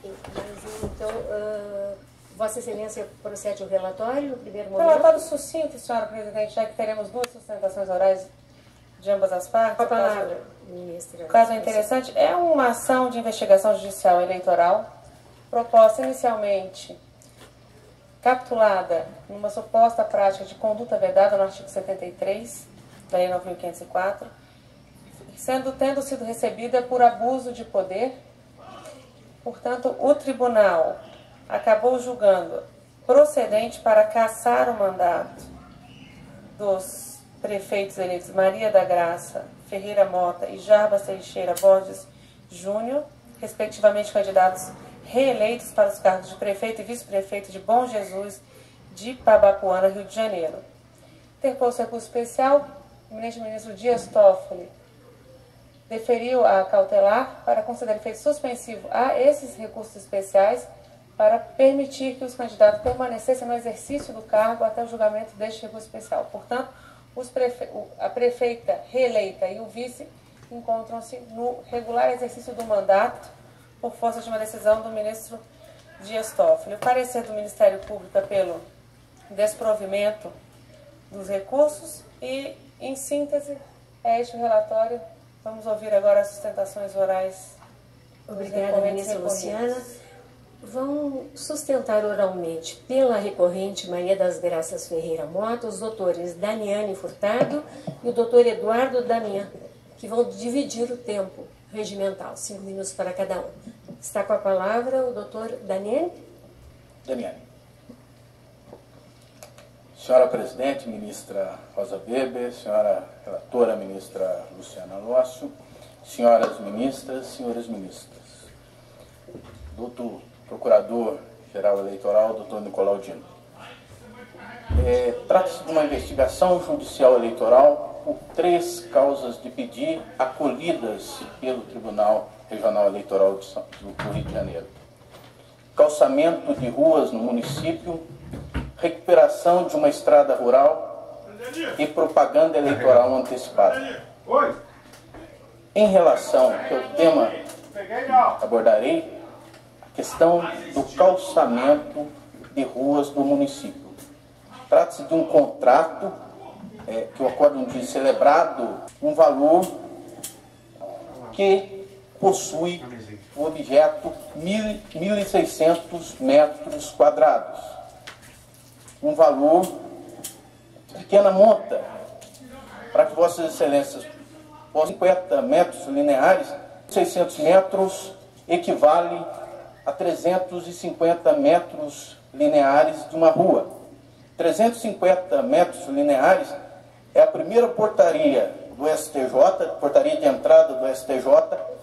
Mas, então, Vossa Excelência procede ao relatório no primeiro momento? Relatório sucinto, senhora presidente, já que teremos duas sustentações orais de ambas as partes. Com a palavra, ministra. O caso é interessante. É uma ação de investigação judicial eleitoral proposta inicialmente capitulada numa suposta prática de conduta vedada no artigo 73 da Lei 9.504, tendo sido recebida por abuso de poder. Portanto, o tribunal acabou julgando procedente para cassar o mandato dos prefeitos eleitos Maria da Graça Ferreira Mota e Jarbas Teixeira Borges Júnior, respectivamente candidatos reeleitos para os cargos de prefeito e vice-prefeito de Bom Jesus de Pabapuana, Rio de Janeiro. Interposto recurso especial, o eminente ministro Dias Toffoli deferiu a cautelar para considerar efeito suspensivo a esses recursos especiais para permitir que os candidatos permanecessem no exercício do cargo até o julgamento deste recurso especial. Portanto, a prefeita reeleita e o vice encontram-se no regular exercício do mandato por força de uma decisão do ministro Dias Toffoli. O parecer do Ministério Público é pelo desprovimento dos recursos e, em síntese, é este o relatório. Vamos ouvir agora as sustentações orais. Obrigada, ministra Luciana. Vão sustentar oralmente pela recorrente Maria das Graças Ferreira Mota os doutores Daniane Furtado e o doutor Eduardo Damian, que vão dividir o tempo regimental, 5 minutos para cada um. Está com a palavra o doutor Daniane. Daniane. Senhora Presidente, ministra Rosa Weber, senhora relatora, ministra Luciana Lócio, senhoras ministras, senhores ministros, doutor Procurador-Geral Eleitoral, doutor Nicolau Dino. Trata-se de uma investigação judicial eleitoral por 3 causas de pedir acolhidas pelo Tribunal Regional Eleitoral do Rio de Janeiro. Calçamento de ruas no município, recuperação de uma estrada rural e propaganda eleitoral antecipada. Em relação ao tema, abordarei a questão do calçamento de ruas do município. Trata-se de um contrato que o acórdão diz celebrado, um valor que possui o objeto 1.600 metros quadrados. Um valor de pequena monta, para que Vossas Excelências possam 50 metros lineares, 600 metros equivale a 350 metros lineares de uma rua. 350 metros lineares é a primeira portaria do STJ, portaria de entrada do STJ,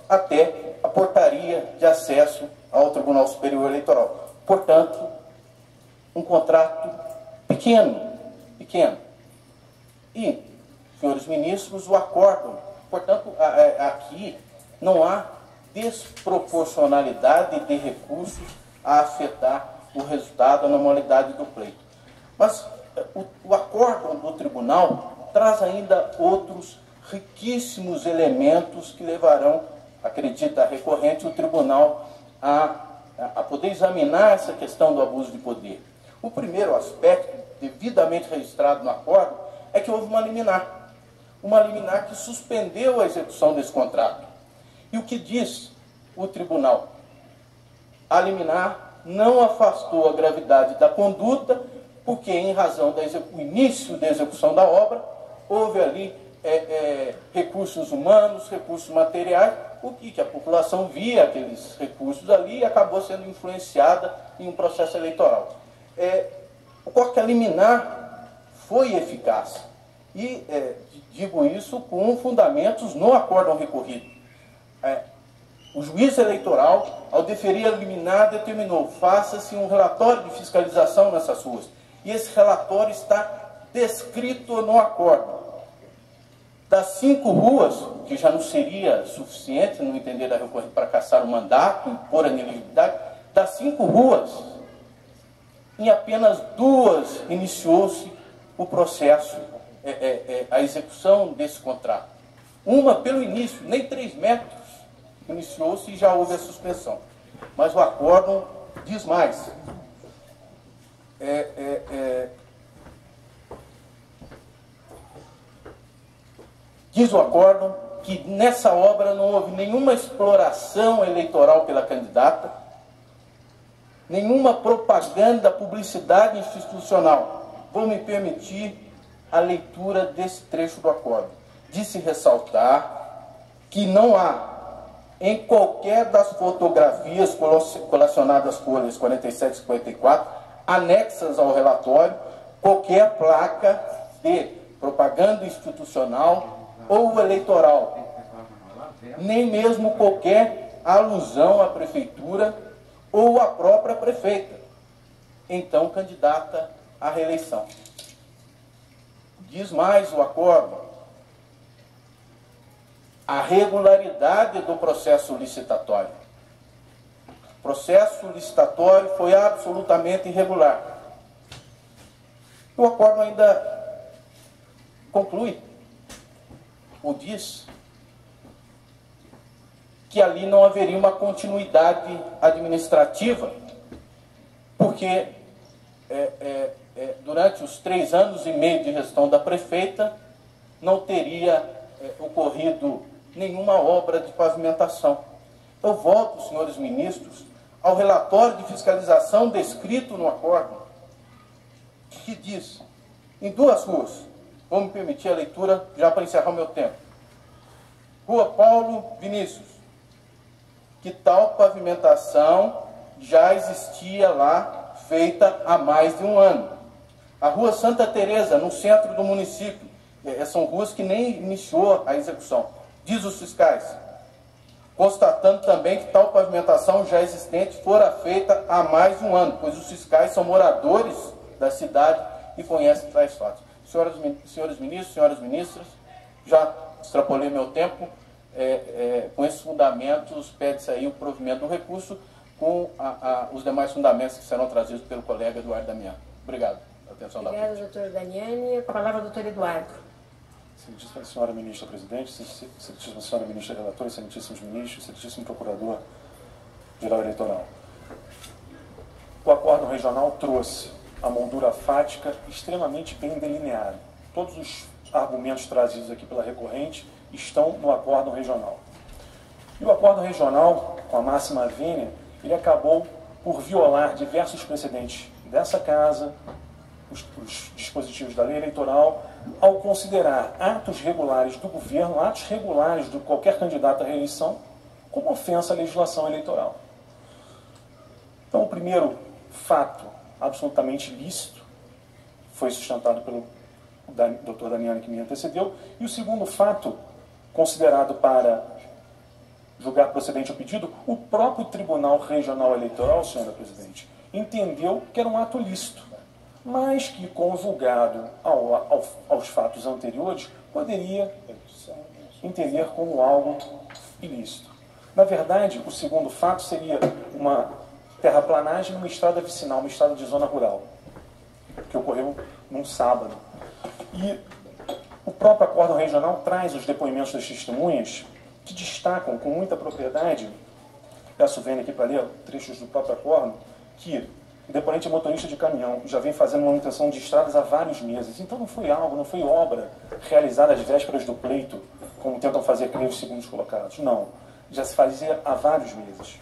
até a portaria de acesso ao Tribunal Superior Eleitoral. Portanto, um contrato pequeno. E, senhores ministros, o acórdão, portanto, aqui não há desproporcionalidade de recursos a afetar o resultado, a normalidade do pleito. Mas o acórdão do tribunal traz ainda outros riquíssimos elementos que levarão, acredita a recorrente, o tribunal a poder examinar essa questão do abuso de poder. O primeiro aspecto, devidamente registrado no acórdão, é que houve uma liminar que suspendeu a execução desse contrato. E o que diz o tribunal? A liminar não afastou a gravidade da conduta, porque em razão do início da execução da obra, houve ali recursos humanos, recursos materiais, o que a população via aqueles recursos ali e acabou sendo influenciada em um processo eleitoral. Ocorre que a liminar foi eficaz. E digo isso com fundamentos no acórdão recorrido. O juiz eleitoral, ao deferir a liminar, determinou: faça-se um relatório de fiscalização nessas ruas. E esse relatório está descrito no acórdão. Das 5 ruas, que já não seria suficiente, no entender da recorrente, para cassar o mandato, impor a inelegibilidade, das 5 ruas, em apenas 2 iniciou-se o processo, a execução desse contrato. Uma pelo início, nem 3 metros iniciou-se e já houve a suspensão. Mas o acórdão diz mais. Diz o acórdão que nessa obra não houve nenhuma exploração eleitoral pela candidata, nenhuma propaganda, publicidade institucional. Vou me permitir a leitura desse trecho do acórdão. De se ressaltar que não há, em qualquer das fotografias colecionadas folhas 47 e 54, anexas ao relatório, qualquer placa de propaganda institucional ou eleitoral, nem mesmo qualquer alusão à prefeitura ou à própria prefeita, então candidata à reeleição. Diz mais o acórdão: a regularidade do processo licitatório. O processo licitatório foi absolutamente irregular. O acórdão ainda conclui, ou diz, que ali não haveria uma continuidade administrativa, porque durante os 3 anos e meio de gestão da prefeita não teria ocorrido nenhuma obra de pavimentação. Eu volto, senhores ministros, ao relatório de fiscalização descrito no acórdão, que diz, em 2 ruas, vou me permitir a leitura já para encerrar o meu tempo. Rua Paulo Vinícius, que tal pavimentação já existia lá, feita há mais de 1 ano. A Rua Santa Teresa, no centro do município, são ruas que nem iniciou a execução. Diz os fiscais, constatando também que tal pavimentação já existente fora feita há mais de 1 ano, pois os fiscais são moradores da cidade e conhecem tais fatos. Senhores ministros, senhoras ministras, já extrapolei meu tempo. Com esses fundamentos, pede-se aí o provimento do recurso com os demais fundamentos que serão trazidos pelo colega Eduardo Damiani. Obrigado. Obrigada, doutor Damiani. A palavra ao doutor Eduardo. Excelentíssima senhora ministra presidente, excelentíssima senhora ministra relatora, excelentíssimos ministros, excelentíssimo procurador-geral eleitoral. O acórdão regional trouxe a moldura fática extremamente bem delineada. Todos os argumentos trazidos aqui pela recorrente estão no acórdão regional. E o acórdão regional, com a máxima vênia, ele acabou por violar diversos precedentes dessa casa, os dispositivos da lei eleitoral, ao considerar atos regulares do governo, atos regulares de qualquer candidato à reeleição, como ofensa à legislação eleitoral. Então, o primeiro fato absolutamente lícito foi sustentado pelo doutor Damiani, que me antecedeu, e o segundo fato, considerado para julgar procedente o pedido, o próprio Tribunal Regional Eleitoral, senhora presidente, entendeu que era um ato lícito, mas que, conjugado aos fatos anteriores, poderia entender como algo ilícito. Na verdade, o segundo fato seria uma terraplanagem numa estrada vicinal, uma estrada de zona rural, que ocorreu num sábado. E o próprio acórdão regional traz os depoimentos das testemunhas que destacam com muita propriedade, peço vendo aqui para ler trechos do próprio acórdão, que o deponente é motorista de caminhão, já vem fazendo manutenção de estradas há vários meses. Então não foi algo, não foi obra realizada às vésperas do pleito, como tentam fazer crer os segundos colocados. Não, já se fazia há vários meses.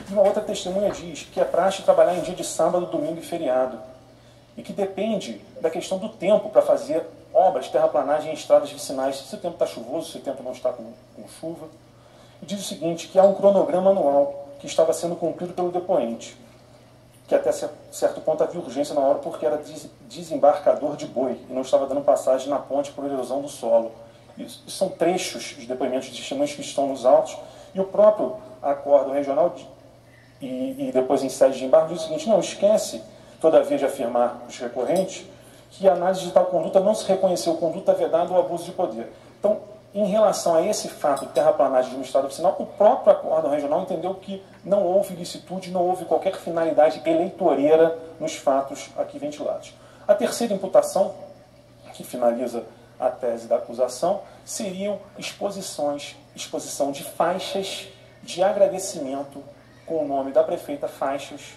E uma outra testemunha diz que é praxe trabalhar em dia de sábado, domingo e feriado, e que depende da questão do tempo para fazer obras, terraplanagem em estradas vicinais, se o tempo está chuvoso, se o tempo não está com chuva. E diz o seguinte, que há um cronograma anual que estava sendo cumprido pelo depoente, que até certo ponto havia urgência na hora porque era desembarcador de boi e não estava dando passagem na ponte por erosão do solo. Isso são trechos de depoimentos de testemunhas que estão nos autos, e o próprio acórdão regional e depois em sede de embargo diz o seguinte, não, esquece, todavia, de afirmar os recorrentes que a análise de tal conduta não se reconheceu conduta vedada ou abuso de poder. Então, em relação a esse fato de terraplanagem de uma estrada vicinal, o próprio acórdão regional entendeu que não houve ilicitude, não houve qualquer finalidade eleitoreira nos fatos aqui ventilados. A terceira imputação, que finaliza a tese da acusação, seriam exposição de faixas de agradecimento com o nome da prefeita faixas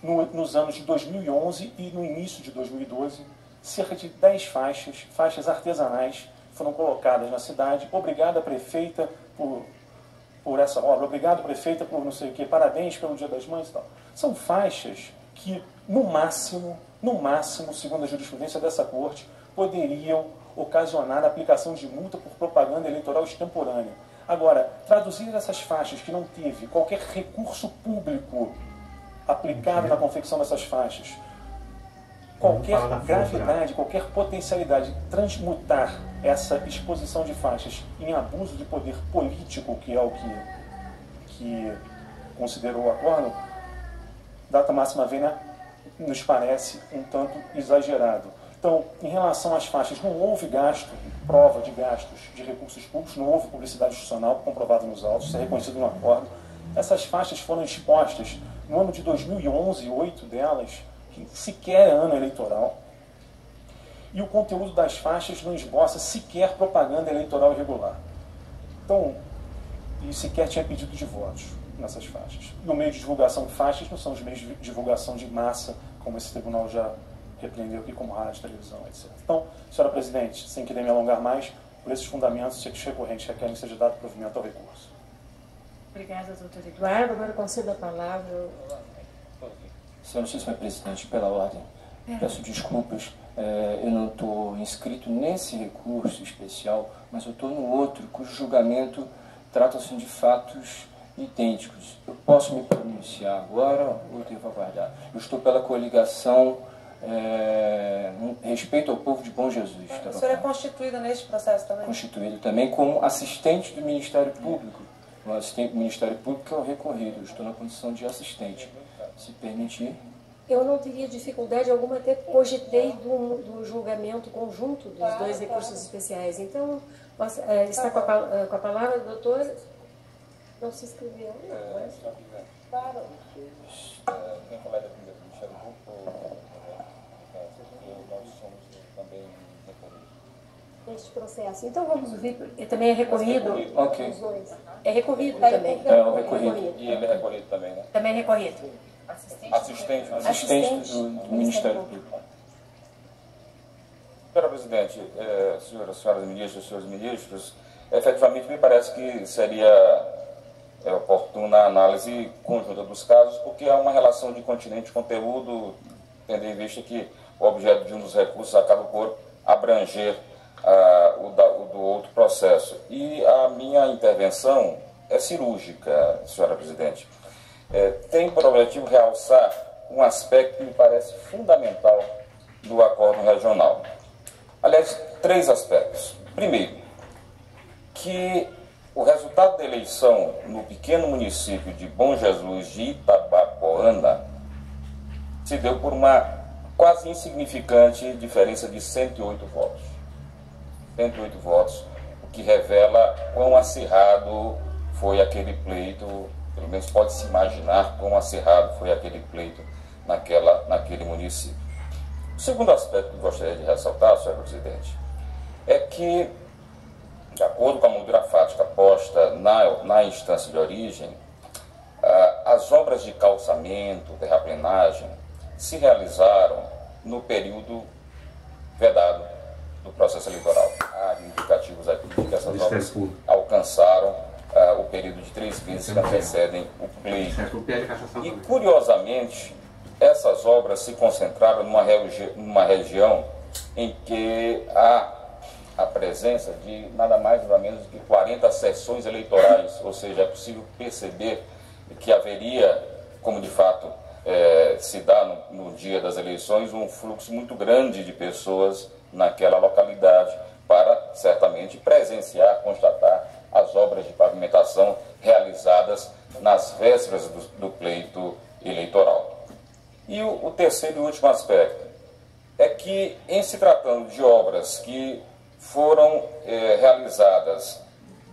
nos anos de 2011 e no início de 2012. Cerca de 10 faixas artesanais foram colocadas na cidade. Obrigada, prefeita, por essa obra. Obrigado, prefeita, por não sei o quê. Parabéns pelo Dia das Mães e tal. São faixas que, no máximo, segundo a jurisprudência dessa corte, poderiam ocasionar a aplicação de multa por propaganda eleitoral extemporânea. Agora, traduzir essas faixas que não teve qualquer recurso público aplicado na confecção dessas faixas, qualquer gravidade, qualquer potencialidade de transmutar essa exposição de faixas em abuso de poder político, que é o que considerou o acórdão, data máxima vênia nos parece um tanto exagerado. Então, em relação às faixas, não houve gasto, prova de gastos de recursos públicos, não houve publicidade institucional comprovada nos autos, isso é reconhecido no acórdão. Essas faixas foram expostas no ano de 2011, 8 delas, que sequer é ano eleitoral, e o conteúdo das faixas não esboça sequer propaganda eleitoral irregular. Então, e sequer tinha pedido de votos nessas faixas. E o meio de divulgação de faixas não são os meios de divulgação de massa, como esse tribunal já repreendeu aqui, como rádio, televisão, etc. Então, senhora presidente, sem querer me alongar mais, por esses fundamentos, os recorrentes requerem que seja dado provimento ao recurso. Obrigada, doutor Eduardo. Agora concedo a palavra. Senhora presidente, pela ordem, peço desculpas, eu não estou inscrito nesse recurso especial, mas eu estou no outro, cujo julgamento trata-se de fatos idênticos. Eu posso me pronunciar agora ou devo aguardar? Eu estou pela coligação Respeito ao Povo de Bom Jesus. O senhor é constituído neste processo também? Constituído também como assistente do Ministério Público. O assistente do Ministério Público é o recorrido, eu estou na condição de assistente. Se permitir. Eu não teria dificuldade alguma, até cogitei do julgamento conjunto dos dois recursos especiais. Então, está com a palavra, doutor? Não se inscreveu? Não, claro. Tem colega aqui do Ministério Público, nós somos também recorridos. Neste processo. Então, vamos ouvir, também é recorrido? Ok. Os dois. É recorrido também? É o recorrido. E ele é recorrido também, né? Também é recorrido. Assistente do Ministério Público. Senhora presidente, senhoras ministras, senhores ministros, efetivamente me parece que seria oportuna a análise conjunta dos casos, porque há uma relação de continente e conteúdo, tendo em vista que o objeto de um dos recursos acaba por abranger o do outro processo. E a minha intervenção é cirúrgica, senhora presidente. Tem por objetivo realçar um aspecto que me parece fundamental do acórdão regional. Aliás, 3 aspectos. Primeiro, que o resultado da eleição no pequeno município de Bom Jesus de Itabapoana se deu por uma quase insignificante diferença de 108 votos. 108 votos, o que revela quão acirrado foi aquele pleito. Pelo menos pode-se imaginar quão acirrado foi aquele pleito naquele município. O segundo aspecto que gostaria de ressaltar, senhor presidente, é que, de acordo com a moldura fática posta na instância de origem, as obras de calçamento, terraplenagem, se realizaram no período vedado do processo eleitoral. Há indicativos aqui de que essas obras alcançaram o período de 3 meses que antecedem o pleito. E, curiosamente, essas obras se concentraram numa região em que há a presença de nada mais nada menos que 40 sessões eleitorais, ou seja, é possível perceber que haveria, como de fato se dá no dia das eleições, um fluxo muito grande de pessoas naquela localidade para, certamente, presenciar, constatar as obras de pavimentação realizadas nas vésperas do pleito eleitoral. E o terceiro e último aspecto é que, em se tratando de obras que foram realizadas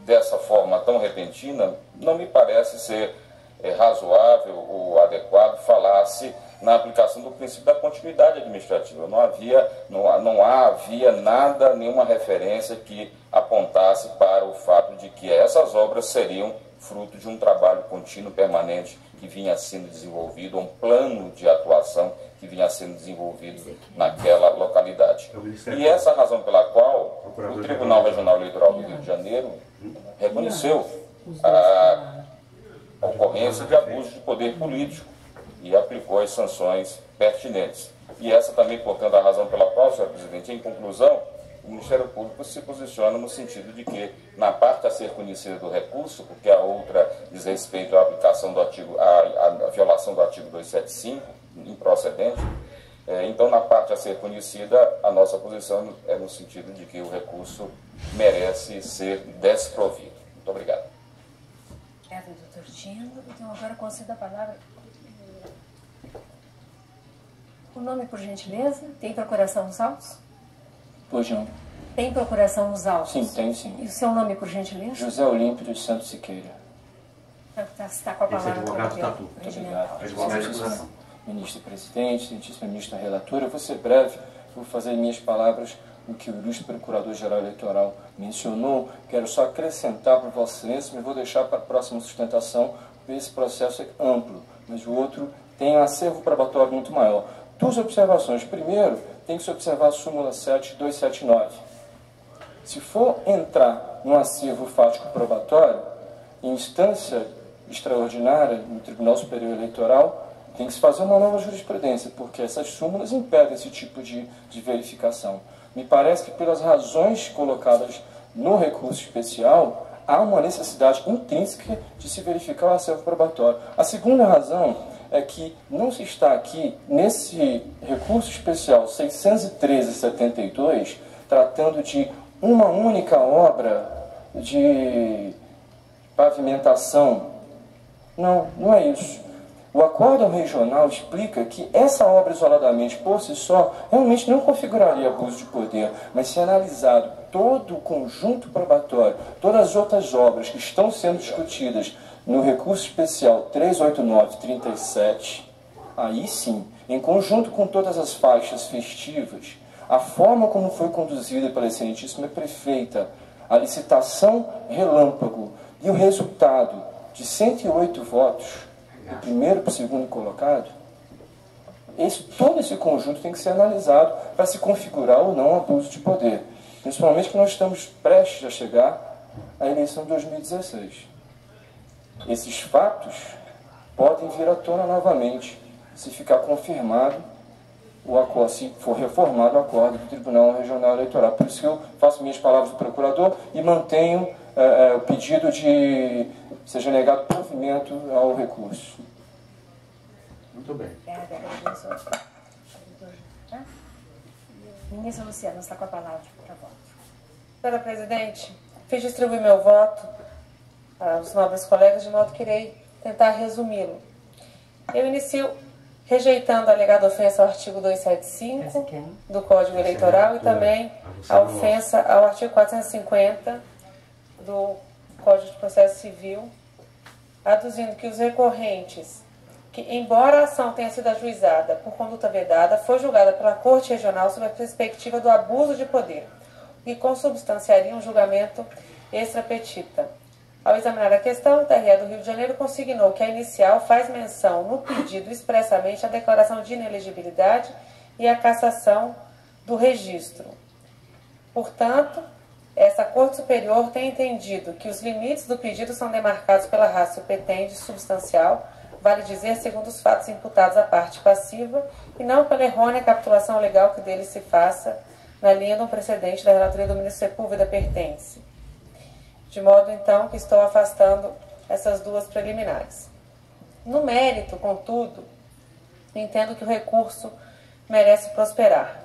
dessa forma tão repentina, não me parece ser razoável ou adequado falar-se na aplicação do princípio da continuidade administrativa. Não havia nada, nenhuma referência que apontasse para o fato de que essas obras seriam fruto de um trabalho contínuo, permanente, que vinha sendo desenvolvido, um plano de atuação que vinha sendo desenvolvido naquela localidade. E essa é a razão pela qual o Tribunal Regional Eleitoral do Rio de Janeiro reconheceu a ocorrência de abuso de poder político e aplicou as sanções pertinentes. E essa também, portanto, a razão pela qual, senhor presidente, em conclusão, o Ministério Público se posiciona no sentido de que, na parte a ser conhecida do recurso, porque a outra diz respeito à aplicação do artigo, à violação do artigo 275, improcedente, então, na parte a ser conhecida, a nossa posição é no sentido de que o recurso merece ser desprovido. Muito obrigado. Obrigada, doutor Tino. Então, agora concedo a palavra. O nome, por gentileza? Tem procuração nos autos? Pois não. Tem procuração nos autos? Sim, tem sim. E o seu nome, por gentileza? José Olímpio dos Santos Siqueira. Está com a palavra. Esse advogado Tatu. Muito obrigado. Advogado Ministro Presidente, Santíssima Ministra Relatora, eu vou ser breve, vou fazer minhas palavras o que o ilustre Procurador-Geral Eleitoral mencionou. Quero só acrescentar para Vossa Excelência, mas vou deixar para a próxima sustentação, porque esse processo é amplo, mas o outro tem um acervo probatório muito maior. Duas observações. Primeiro, tem que se observar a súmula 7279. Se for entrar num acervo fático probatório, em instância extraordinária no Tribunal Superior Eleitoral, tem que se fazer uma nova jurisprudência, porque essas súmulas impedem esse tipo de verificação. Me parece que, pelas razões colocadas no recurso especial, há uma necessidade intrínseca de se verificar o acervo probatório. A segunda razão é que não se está aqui, nesse recurso especial 613/72, tratando de uma única obra de pavimentação. Não, não é isso. O acórdão regional explica que essa obra isoladamente por si só realmente não configuraria abuso de poder, mas se analisado todo o conjunto probatório, todas as outras obras que estão sendo discutidas no recurso especial 389/37, aí sim, em conjunto com todas as faixas festivas, a forma como foi conduzida pela excelentíssima prefeita, a licitação relâmpago e o resultado de 108 votos, do primeiro para o segundo colocado, todo esse conjunto tem que ser analisado para se configurar ou não abuso de poder. Principalmente que nós estamos prestes a chegar à eleição de 2016. Esses fatos podem vir à tona novamente se ficar confirmado o acordo, se for reformado o acordo do Tribunal Regional Eleitoral. Por isso que eu faço minhas palavras do procurador e mantenho o pedido de seja negado provimento ao recurso. Muito bem. Ministra Luciana, está com a palavra para voto. Senhora Presidente, fiz distribuir meu voto aos nobres colegas, de modo que irei tentar resumi-lo. Eu inicio rejeitando a alegada ofensa ao artigo 275 do Código Eleitoral e também a ofensa ao artigo 450 do Código de Processo Civil, aduzindo que os recorrentes, que embora a ação tenha sido ajuizada por conduta vedada, foi julgada pela Corte Regional sob a perspectiva do abuso de poder, o que consubstanciaria um julgamento extra petita. Ao examinar a questão, o TRE do Rio de Janeiro consignou que a inicial faz menção no pedido expressamente à declaração de inelegibilidade e à cassação do registro. Portanto, essa Corte Superior tem entendido que os limites do pedido são demarcados pela ratio petendi substancial, vale dizer, segundo os fatos imputados à parte passiva, e não pela errônea capitulação legal que dele se faça na linha de um precedente da relatoria do ministro Sepúlveda pertence. De modo, então, que estou afastando essas duas preliminares. No mérito, contudo, entendo que o recurso merece prosperar.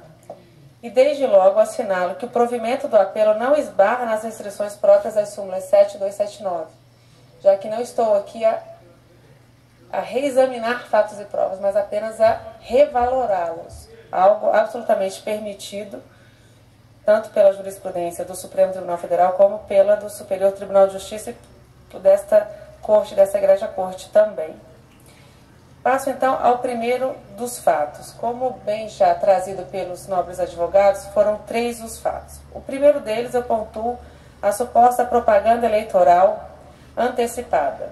E desde logo assinalo que o provimento do apelo não esbarra nas restrições próprias das súmulas 7 e 279, já que não estou aqui a reexaminar fatos e provas, mas apenas a revalorá-los, algo absolutamente permitido tanto pela jurisprudência do Supremo Tribunal Federal como pela do Superior Tribunal de Justiça e desta Corte, dessa Igreja Corte também. Passo então ao primeiro dos fatos. Como bem já trazido pelos nobres advogados, foram 3 os fatos. O primeiro deles eu pontuo a suposta propaganda eleitoral antecipada.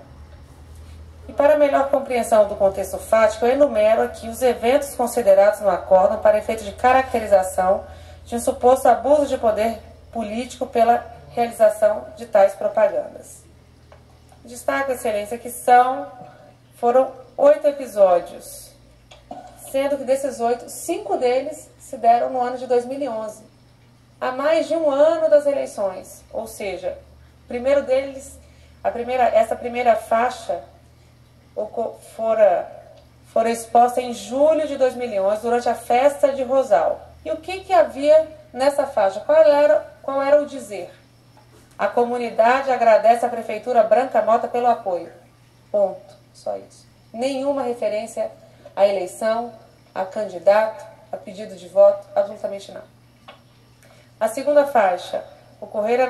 E para melhor compreensão do contexto fático, eu enumero aqui os eventos considerados no acórdão para efeito de caracterização de um suposto abuso de poder político pela realização de tais propagandas. Destaco, Excelência, que foram 8 episódios, sendo que desses 8, 5 deles se deram no ano de 2011, há mais de um ano das eleições. Ou seja, o primeiro deles, essa primeira faixa fora exposta em julho de 2011, durante a festa de Rosal. E o que havia nessa faixa? Qual era o dizer? A comunidade agradece à Prefeitura Branca Mota pelo apoio. Ponto. Só isso. Nenhuma referência à eleição, a candidato, a pedido de voto, absolutamente nada. A segunda faixa ocorrera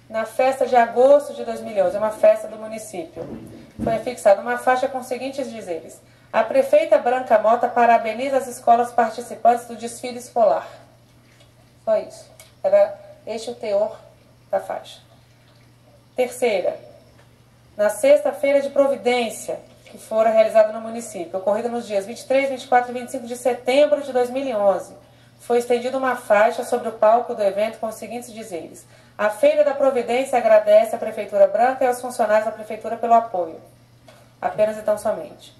na festa de agosto de 2011, uma festa do município. Foi afixada uma faixa com os seguintes dizeres: a prefeita Branca Mota parabeniza as escolas participantes do desfile escolar. Só isso. Era este o teor da faixa. Terceira, na sexta-feira de Providência, que fora realizada no município, ocorrida nos dias 23, 24 e 25 de setembro de 2011, foi estendida uma faixa sobre o palco do evento com os seguintes dizeres: a Feira da Providência agradece à Prefeitura Branca e aos funcionários da Prefeitura pelo apoio. Apenas e tão somente.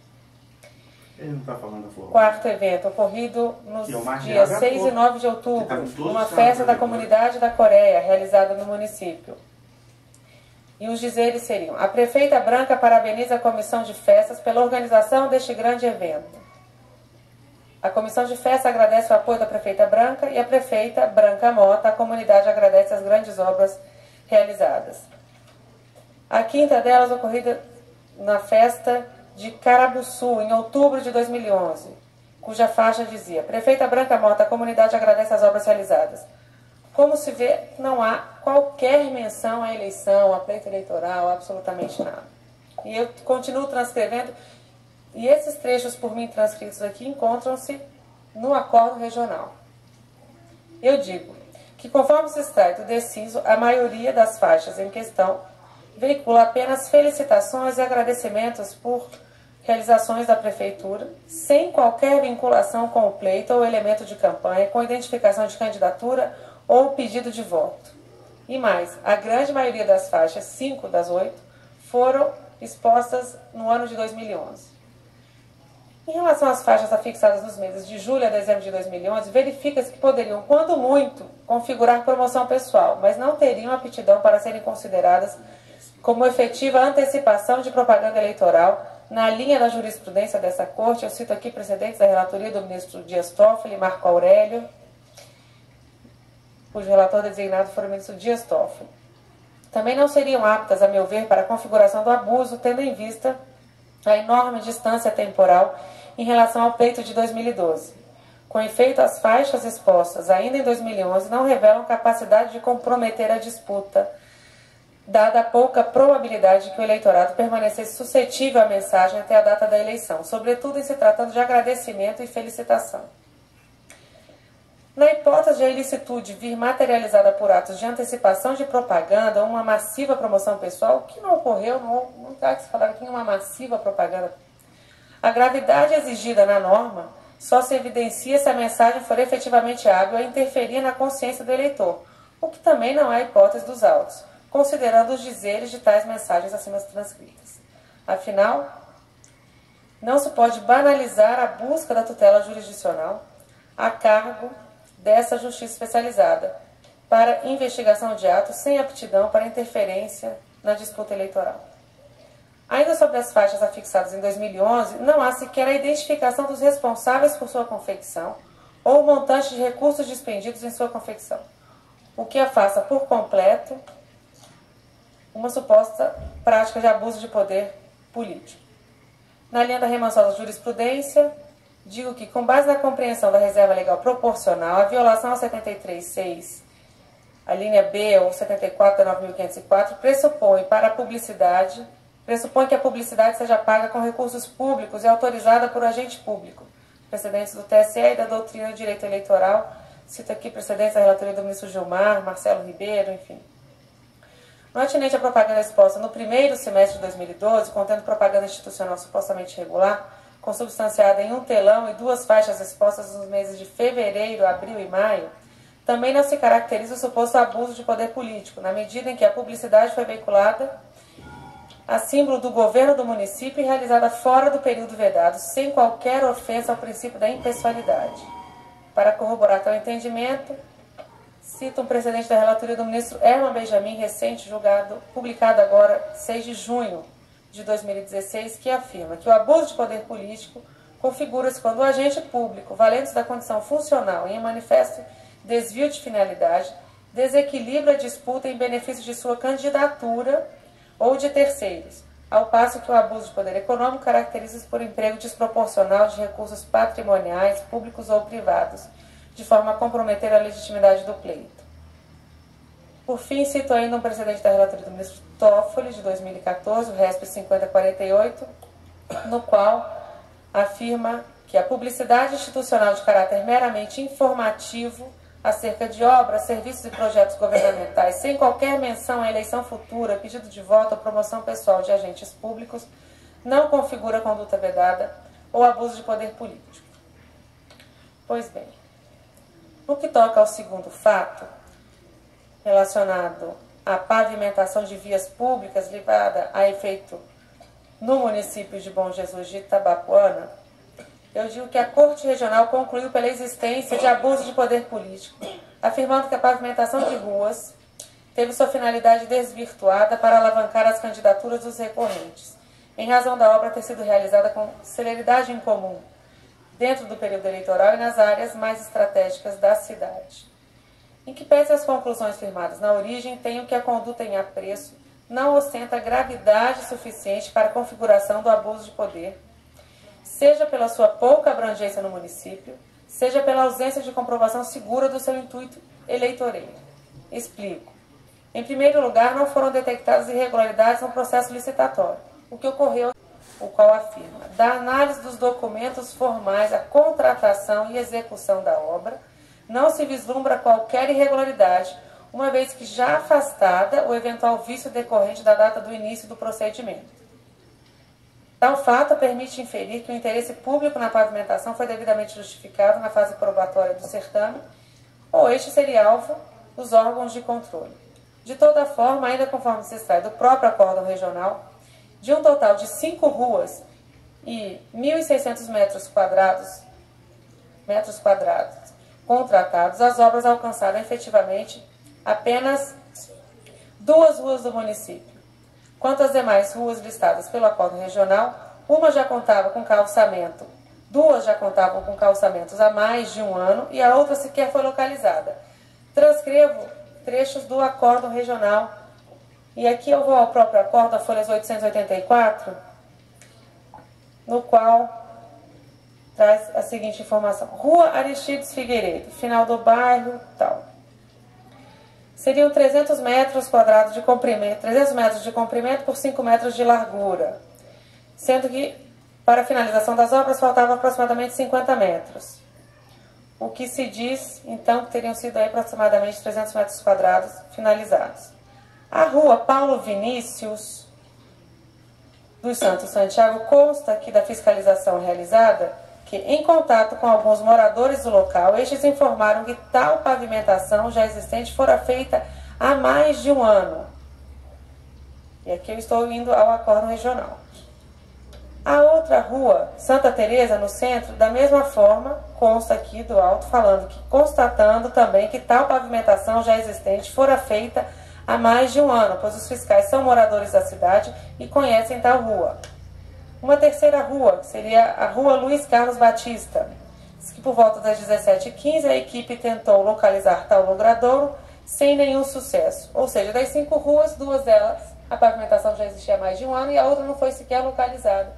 Ele não está falando a forma. Quarto evento, ocorrido nos dias 6 e 9 de outubro, numa festa da comunidade da Coreia, realizada no município. E os dizeres seriam: a prefeita Branca parabeniza a comissão de festas pela organização deste grande evento. A comissão de festa agradece o apoio da prefeita Branca e a prefeita Branca Mota, a comunidade agradece as grandes obras realizadas. A quinta delas ocorrida na festa de Carabuçu, em outubro de 2011, cuja faixa dizia: prefeita Branca Mota, a comunidade agradece as obras realizadas. Como se vê, não há qualquer menção à eleição, a pleito eleitoral, absolutamente nada. E eu continuo transcrevendo, e esses trechos por mim transcritos aqui encontram-se no acórdão regional. Eu digo que, conforme se extrai do deciso, a maioria das faixas em questão veicula apenas felicitações e agradecimentos por realizações da Prefeitura, sem qualquer vinculação com o pleito ou elemento de campanha, com identificação de candidatura ou pedido de voto. E mais, a grande maioria das faixas, 5 das 8, foram expostas no ano de 2011. Em relação às faixas afixadas nos meses de julho a dezembro de 2011, verifica-se que poderiam, quando muito, configurar promoção pessoal, mas não teriam aptidão para serem consideradas como efetiva antecipação de propaganda eleitoral, na linha da jurisprudência dessa Corte. Eu cito aqui precedentes da relatoria do ministro Dias Toffoli e Marco Aurélio, cujo relator designado foi o ministro Dias Toffoli. Também não seriam aptas, a meu ver, para a configuração do abuso, tendo em vista a enorme distância temporal em relação ao pleito de 2012. Com efeito, as faixas expostas ainda em 2011 não revelam capacidade de comprometer a disputa, dada a pouca probabilidade que o eleitorado permanecesse suscetível à mensagem até a data da eleição, sobretudo em se tratando de agradecimento e felicitação. Na hipótese de a ilicitude vir materializada por atos de antecipação de propaganda ou uma massiva promoção pessoal, o que não ocorreu, não está que se falar aqui em uma massiva propaganda, a gravidade exigida na norma só se evidencia se a mensagem for efetivamente hábil a interferir na consciência do eleitor, o que também não é a hipótese dos autos, considerando os dizeres de tais mensagens acima transcritas. Afinal, não se pode banalizar a busca da tutela jurisdicional a cargo dessa justiça especializada para investigação de atos sem aptidão para interferência na disputa eleitoral. Ainda sobre as faixas afixadas em 2011, não há sequer a identificação dos responsáveis por sua confecção ou o montante de recursos dispendidos em sua confecção, o que afasta por completo uma suposta prática de abuso de poder político. Na linha da remansosa jurisprudência, digo que, com base na compreensão da reserva legal proporcional, a violação ao 73.6, a linha B ou 74 da 9.504, pressupõe que a publicidade seja paga com recursos públicos e autorizada por agente público. Precedentes do TSE e da doutrina de direito eleitoral, cito aqui precedentes da relatoria do ministro Gilmar, Marcelo Ribeiro, enfim. No atinente à propaganda exposta no primeiro semestre de 2012, contendo propaganda institucional supostamente irregular, consubstanciada em um telão e 2 faixas expostas nos meses de fevereiro, abril e maio, também não se caracteriza o suposto abuso de poder político, na medida em que a publicidade foi veiculada a símbolo do governo do município e realizada fora do período vedado, sem qualquer ofensa ao princípio da impessoalidade. Para corroborar tal entendimento, cito um precedente da relatoria do ministro Herman Benjamin, recente, julgado, publicado agora, 6 de junho de 2016, que afirma que o abuso de poder político configura-se quando o agente público, valendo-se da condição funcional e em manifesto desvio de finalidade, desequilibra a disputa em benefício de sua candidatura ou de terceiros, ao passo que o abuso de poder econômico caracteriza-se por emprego desproporcional de recursos patrimoniais, públicos ou privados, de forma a comprometer a legitimidade do pleito. Por fim, cito ainda um precedente da relatoria do ministro Toffoli, de 2014, o RESP 5048, no qual afirma que a publicidade institucional de caráter meramente informativo acerca de obras, serviços e projetos governamentais, sem qualquer menção à eleição futura, pedido de voto ou promoção pessoal de agentes públicos, não configura conduta vedada ou abuso de poder político. Pois bem, no que toca ao segundo fato, relacionado à pavimentação de vias públicas levada a efeito no município de Bom Jesus de Itabapoana, eu digo que a Corte Regional concluiu pela existência de abuso de poder político, afirmando que a pavimentação de ruas teve sua finalidade desvirtuada para alavancar as candidaturas dos recorrentes, em razão da obra ter sido realizada com celeridade incomum, dentro do período eleitoral e nas áreas mais estratégicas da cidade. Em que pese as conclusões firmadas na origem, tenho que a conduta em apreço não ostenta gravidade suficiente para a configuração do abuso de poder, seja pela sua pouca abrangência no município, seja pela ausência de comprovação segura do seu intuito eleitoreiro. Explico. Em primeiro lugar, não foram detectadas irregularidades no processo licitatório, o que ocorreu, o qual afirma, da análise dos documentos formais, a contratação e execução da obra, não se vislumbra qualquer irregularidade, uma vez que já afastada o eventual vício decorrente da data do início do procedimento. Tal fato permite inferir que o interesse público na pavimentação foi devidamente justificado na fase probatória do certame, ou este seria alvo dos órgãos de controle. De toda forma, ainda conforme se extrai do próprio acórdão regional, de um total de 5 ruas e 1.600 metros quadrados contratados, as obras alcançaram efetivamente apenas 2 ruas do município. Quanto às demais ruas listadas pelo acórdão regional, uma já contava com calçamento, 2 já contavam com calçamentos há mais de 1 ano e a outra sequer foi localizada. Transcrevo trechos do acórdão regional e aqui eu vou ao próprio acórdão, folhas 884, no qual traz a seguinte informação. Rua Aristides Figueiredo, final do bairro, tal. Seriam 300 metros quadrados de comprimento, 300 metros de comprimento por 5 metros de largura, sendo que para a finalização das obras faltavam aproximadamente 50 metros. O que se diz, então, que teriam sido aí aproximadamente 300 metros quadrados finalizados. A rua Paulo Vinícius dos Santos Santiago consta aqui da fiscalização realizada que, em contato com alguns moradores do local, estes informaram que tal pavimentação já existente fora feita há mais de 1 ano. E aqui eu estou indo ao acórdão regional. A outra rua, Santa Teresa, no centro, da mesma forma, consta aqui do auto falando que, constatando também que tal pavimentação já existente fora feita há mais de 1 ano, pois os fiscais são moradores da cidade e conhecem tal rua. Uma terceira rua, que seria a rua Luiz Carlos Batista, diz que por volta das 17h15 a equipe tentou localizar tal logradouro sem nenhum sucesso. Ou seja, das 5 ruas, 2 delas, a pavimentação já existia há mais de 1 ano e a outra não foi sequer localizada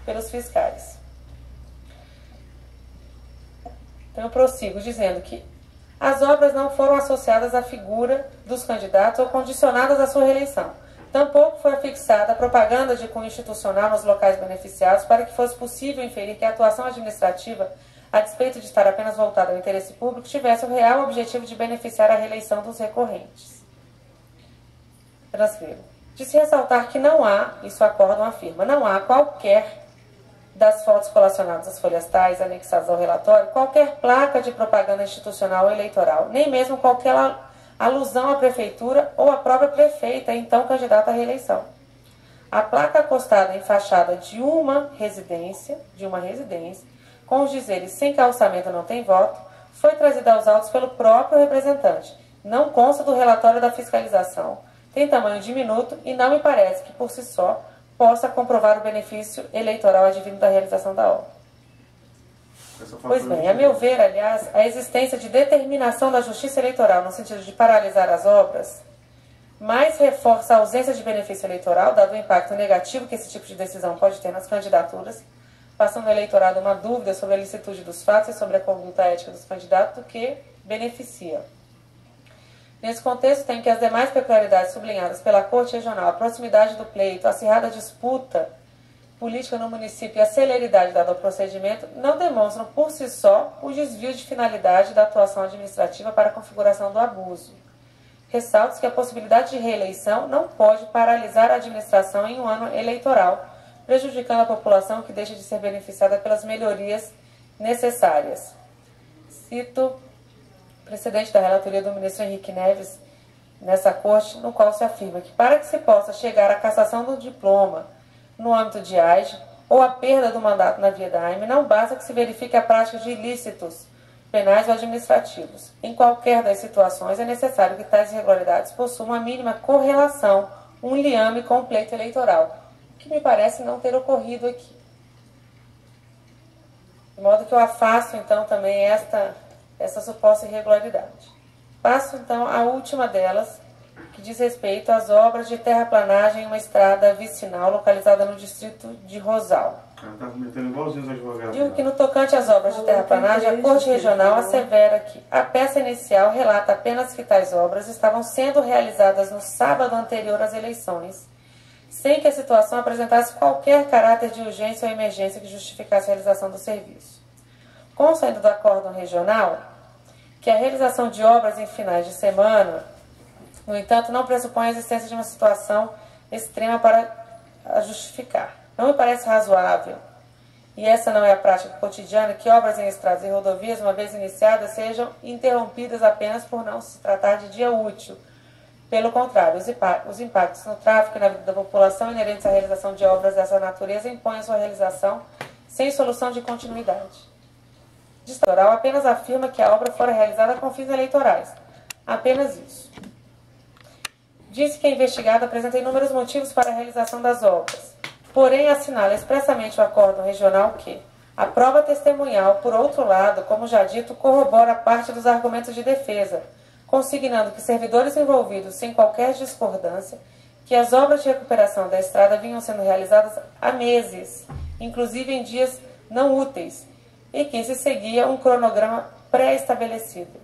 pelos fiscais. Então eu prossigo dizendo que as obras não foram associadas à figura dos candidatos ou condicionadas à sua reeleição. Tampouco foi afixada a propaganda de cunho institucional nos locais beneficiados para que fosse possível inferir que a atuação administrativa, a despeito de estar apenas voltada ao interesse público, tivesse o real objetivo de beneficiar a reeleição dos recorrentes. Transcrevo. De se ressaltar que não há, isso o acórdão afirma, não há qualquer das fotos colacionadas às folhas tais anexadas ao relatório, qualquer placa de propaganda institucional ou eleitoral, nem mesmo qualquer alusão à prefeitura ou à própria prefeita, então candidata à reeleição. A placa acostada em fachada de uma residência, com os dizeres sem calçamento não tem voto, foi trazida aos autos pelo próprio representante. Não consta do relatório da fiscalização, tem tamanho diminuto e não me parece que, por si só, possa comprovar o benefício eleitoral advindo da realização da obra. Pois bem, a meu ver, aliás, a existência de determinação da Justiça Eleitoral no sentido de paralisar as obras, mais reforça a ausência de benefício eleitoral, dado o impacto negativo que esse tipo de decisão pode ter nas candidaturas, passando ao eleitorado uma dúvida sobre a licitude dos fatos e sobre a conduta ética dos candidatos, do que beneficia. Nesse contexto, tem que as demais peculiaridades sublinhadas pela Corte Regional, a proximidade do pleito, a acirrada disputa política no município e a celeridade dada ao procedimento, não demonstram por si só o desvio de finalidade da atuação administrativa para a configuração do abuso. Ressalto que a possibilidade de reeleição não pode paralisar a administração em um ano eleitoral, prejudicando a população que deixa de ser beneficiada pelas melhorias necessárias. Cito precedente da relatoria do ministro Henrique Neves nessa corte, no qual se afirma que para que se possa chegar à cassação do diploma no âmbito de AIGE ou a perda do mandato na via da AIME, não basta que se verifique a prática de ilícitos penais ou administrativos. Em qualquer das situações, é necessário que tais irregularidades possuam uma mínima correlação, um liame com o pleito eleitoral, que me parece não ter ocorrido aqui. De modo que eu afasto, então, também essa suposta irregularidade. Passo, então, à última delas, que diz respeito às obras de terraplanagem em uma estrada vicinal localizada no distrito de Rosal. Está comentando igualzinho os advogados. Digo que no tocante às obras de terraplanagem, a Corte Regional assevera que a peça inicial relata apenas que tais obras estavam sendo realizadas no sábado anterior às eleições, sem que a situação apresentasse qualquer caráter de urgência ou emergência que justificasse a realização do serviço. Consta ainda do acórdão regional que a realização de obras em finais de semana, no entanto, não pressupõe a existência de uma situação extrema para a justificar. Não me parece razoável, e essa não é a prática cotidiana, que obras em estradas e rodovias, uma vez iniciadas, sejam interrompidas apenas por não se tratar de dia útil. Pelo contrário, os impactos no tráfego e na vida da população inerentes à realização de obras dessa natureza impõem a sua realização sem solução de continuidade. O Estado apenas afirma que a obra fora realizada com fins eleitorais. Apenas isso. Disse que a investigada apresenta inúmeros motivos para a realização das obras. Porém, assinala expressamente o acórdão regional que a prova testemunhal, por outro lado, como já dito, corrobora parte dos argumentos de defesa, consignando que servidores envolvidos, sem qualquer discordância, que as obras de recuperação da estrada vinham sendo realizadas há meses, inclusive em dias não úteis, e que se seguia um cronograma pré-estabelecido.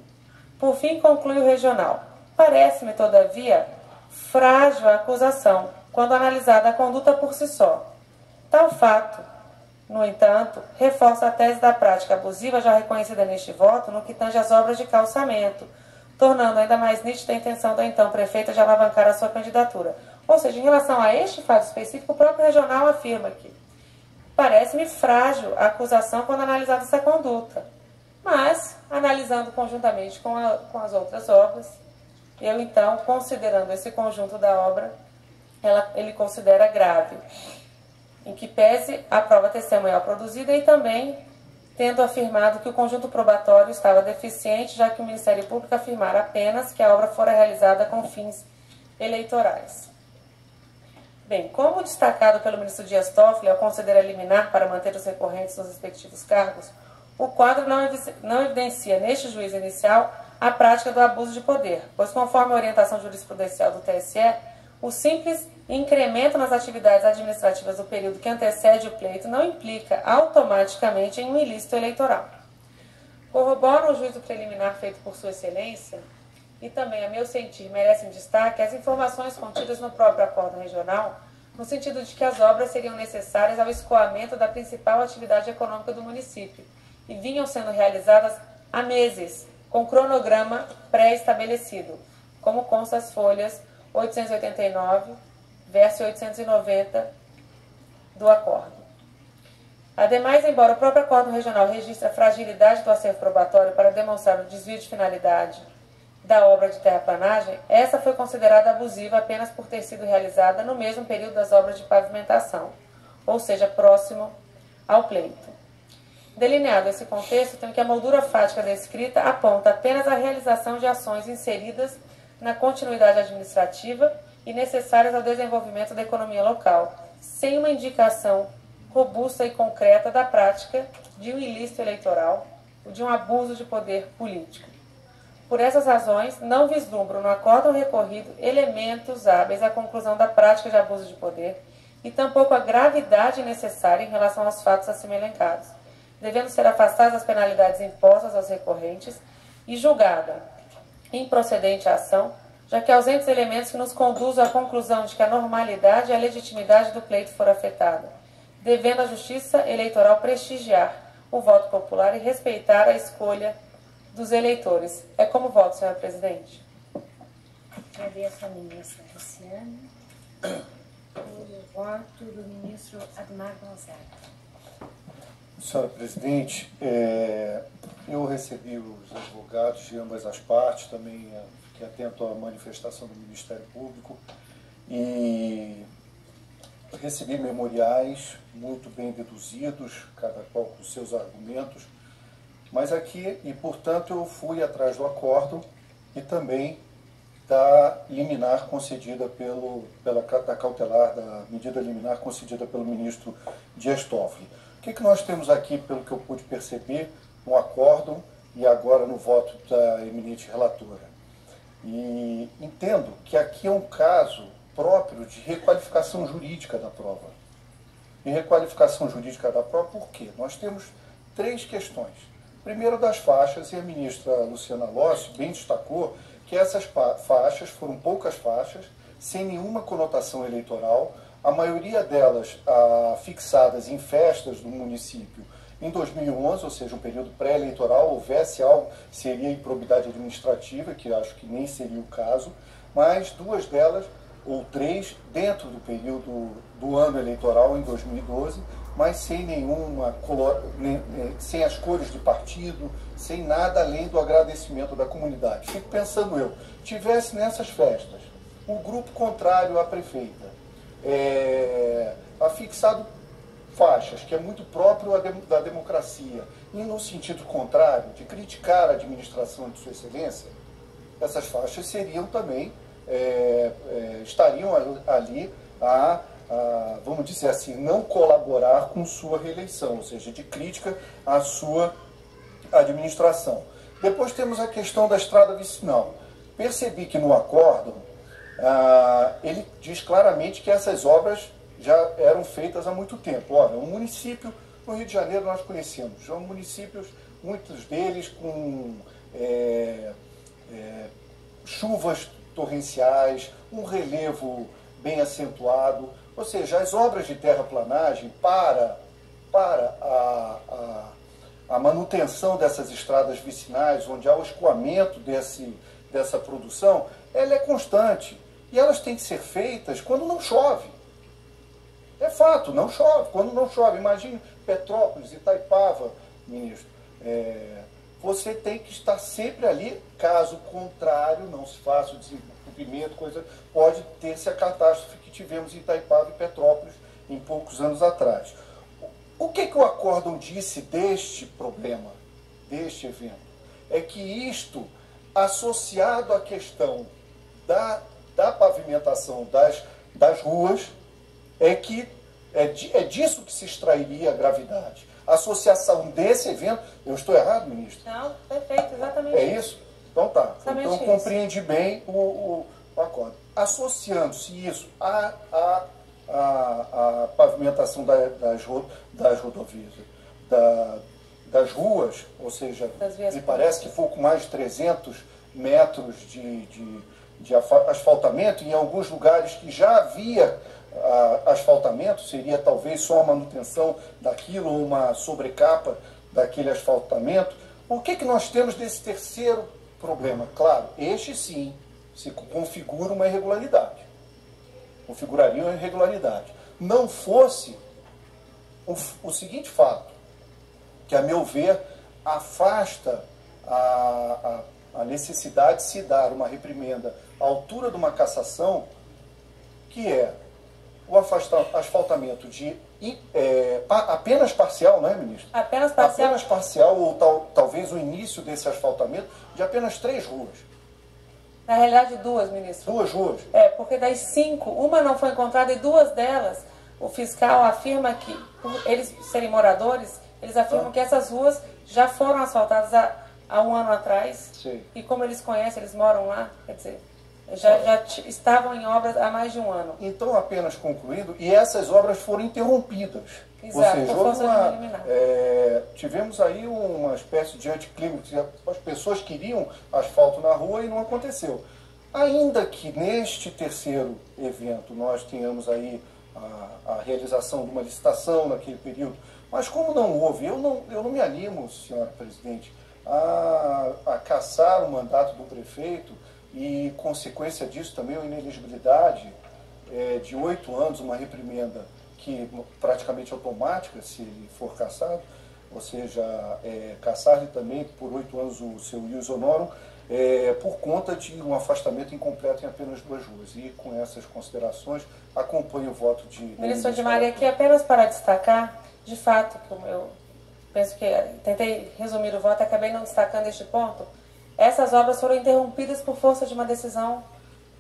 Por fim, conclui o regional. Parece-me, todavia, frágil a acusação, quando analisada a conduta por si só. Tal fato, no entanto, reforça a tese da prática abusiva já reconhecida neste voto no que tange às obras de calçamento, tornando ainda mais nítida a intenção da então prefeita de alavancar a sua candidatura. Ou seja, em relação a este fato específico, o próprio regional afirma que parece-me frágil a acusação quando analisada essa conduta. Mas, analisando conjuntamente com as outras obras, eu então, considerando esse conjunto da obra, ele considera grave, em que pese a prova testemunhal produzida e também tendo afirmado que o conjunto probatório estava deficiente, já que o Ministério Público afirmara apenas que a obra fora realizada com fins eleitorais. Bem, como destacado pelo ministro Dias Toffoli ao conceder a liminar para manter os recorrentes nos respectivos cargos, o quadro não evidencia neste juízo inicial a prática do abuso de poder, pois conforme a orientação jurisprudencial do TSE, o simples incremento nas atividades administrativas do período que antecede o pleito não implica automaticamente em um ilícito eleitoral. Corrobora o juízo preliminar feito por Sua Excelência e também, a meu sentir, merecem destaque as informações contidas no próprio acórdão regional, no sentido de que as obras seriam necessárias ao escoamento da principal atividade econômica do município e vinham sendo realizadas há meses, com cronograma pré-estabelecido, como consta as folhas 889, verso 890 do acordo. Ademais, embora o próprio acordo regional registre a fragilidade do acervo probatório para demonstrar o desvio de finalidade da obra de terraplanagem, essa foi considerada abusiva apenas por ter sido realizada no mesmo período das obras de pavimentação, ou seja, próximo ao pleito. Delineado esse contexto, tem que a moldura fática descrita aponta apenas a realização de ações inseridas na continuidade administrativa e necessárias ao desenvolvimento da economia local, sem uma indicação robusta e concreta da prática de um ilícito eleitoral ou de um abuso de poder político. Por essas razões, não vislumbro no acórdão recorrido elementos hábeis à conclusão da prática de abuso de poder e tampouco a gravidade necessária em relação aos fatos acima elencados, devendo ser afastadas as penalidades impostas aos recorrentes e julgada improcedente a ação, já que ausentes elementos que nos conduzam à conclusão de que a normalidade e a legitimidade do pleito foram afetadas, devendo a Justiça Eleitoral prestigiar o voto popular e respeitar a escolha dos eleitores. É como voto, senhora presidente. Agradeço à ministra Luciana o voto do ministro Admar Gonzaga. Senhora presidente, eu recebi os advogados de ambas as partes, também fiquei atento à manifestação do Ministério Público e recebi memoriais muito bem deduzidos, cada qual com seus argumentos, mas aqui, e portanto eu fui atrás do acórdão e também da liminar concedida da cautelar, da medida liminar concedida pelo ministro Dias Toffoli. O que nós temos aqui, pelo que eu pude perceber, no acórdão e agora no voto da eminente relatora? E entendo que aqui é um caso próprio de requalificação jurídica da prova. E requalificação jurídica da prova por quê? Nós temos três questões. Primeiro, das faixas, e a ministra Luciana Lossi bem destacou que essas faixas foram poucas faixas, sem nenhuma conotação eleitoral, a maioria delas fixadas em festas do município em 2011, ou seja, um período pré-eleitoral. Houvesse algo, seria improbidade administrativa, que acho que nem seria o caso, mas duas delas, ou três, dentro do período do ano eleitoral, em 2012, mas sem sem as cores de partido, sem nada além do agradecimento da comunidade. Fico pensando eu, tivesse nessas festas o grupo contrário à prefeita, afixado faixas, que é muito próprio da democracia, e no sentido contrário, de criticar a administração de Sua Excelência, essas faixas seriam também, estariam ali vamos dizer assim, não colaborar com sua reeleição, ou seja, de crítica à sua administração. Depois temos a questão da estrada vicinal. Percebi que no acórdão, ele diz claramente que essas obras já eram feitas há muito tempo. Ora, um município, no Rio de Janeiro nós conhecemos, são municípios, muitos deles com chuvas torrenciais, um relevo bem acentuado, ou seja, as obras de terraplanagem para a manutenção dessas estradas vicinais, onde há o escoamento dessa produção, ela é constante. E elas têm que ser feitas quando não chove. É fato, não chove. Quando não chove, imagine Petrópolis, Itaipava, ministro. Você tem que estar sempre ali, caso contrário, não se faça o desentupimento, pode ter-se a catástrofe que tivemos em Itaipava e Petrópolis em poucos anos atrás. O que o acórdão disse deste problema, deste evento? É que isto, associado à questão da pavimentação das ruas, é disso que se extrairia a gravidade. A associação desse evento... Eu estou errado, ministro? Não, perfeito, exatamente. É isso? Então tá. Exatamente. Então compreendi bem o acordo. Associando-se isso à pavimentação das rodovias, das ruas, ou seja, me parece que pouco mais de 300 metros de asfaltamento, e em alguns lugares que já havia asfaltamento, seria talvez só a manutenção daquilo, ou uma sobrecapa daquele asfaltamento. O que nós temos desse terceiro problema? Claro, este sim, se configura uma irregularidade. Configuraria uma irregularidade. Não fosse o seguinte fato, que, a meu ver, afasta a necessidade de se dar uma reprimenda à altura de uma cassação, que é o asfaltamento de apenas parcial, não é, ministro? Apenas parcial? Apenas parcial, ou talvez o início desse asfaltamento de apenas 3 ruas. Na realidade, 2, ministro. 2 ruas? Porque das 5, uma não foi encontrada e 2 delas, o fiscal afirma que, por eles serem moradores, eles afirmam que essas ruas já foram asfaltadas há 1 ano atrás. Sim. E como eles conhecem, eles moram lá, quer dizer, já estavam em obras há mais de 1 ano. Então, apenas concluindo, e essas obras foram interrompidas. Exato, ou seja, por força de liminar. Tivemos aí uma espécie de anticlímax. As pessoas queriam asfalto na rua e não aconteceu. Ainda que neste terceiro evento nós tenhamos aí a realização de uma licitação naquele período, mas como não houve, eu não me animo, senhora presidente, a cassar o mandato do prefeito e, consequência disso, também a inelegibilidade de 8 anos, uma reprimenda que praticamente automática, se ele for cassado, ou seja, cassar-lhe também por 8 anos o seu ius honorum, por conta de um afastamento incompleto em apenas 2 ruas. E com essas considerações, acompanho o voto de... Ministro Odmar, aqui apenas para destacar, de fato, como eu penso que tentei resumir o voto e acabei não destacando este ponto, essas obras foram interrompidas por força de uma decisão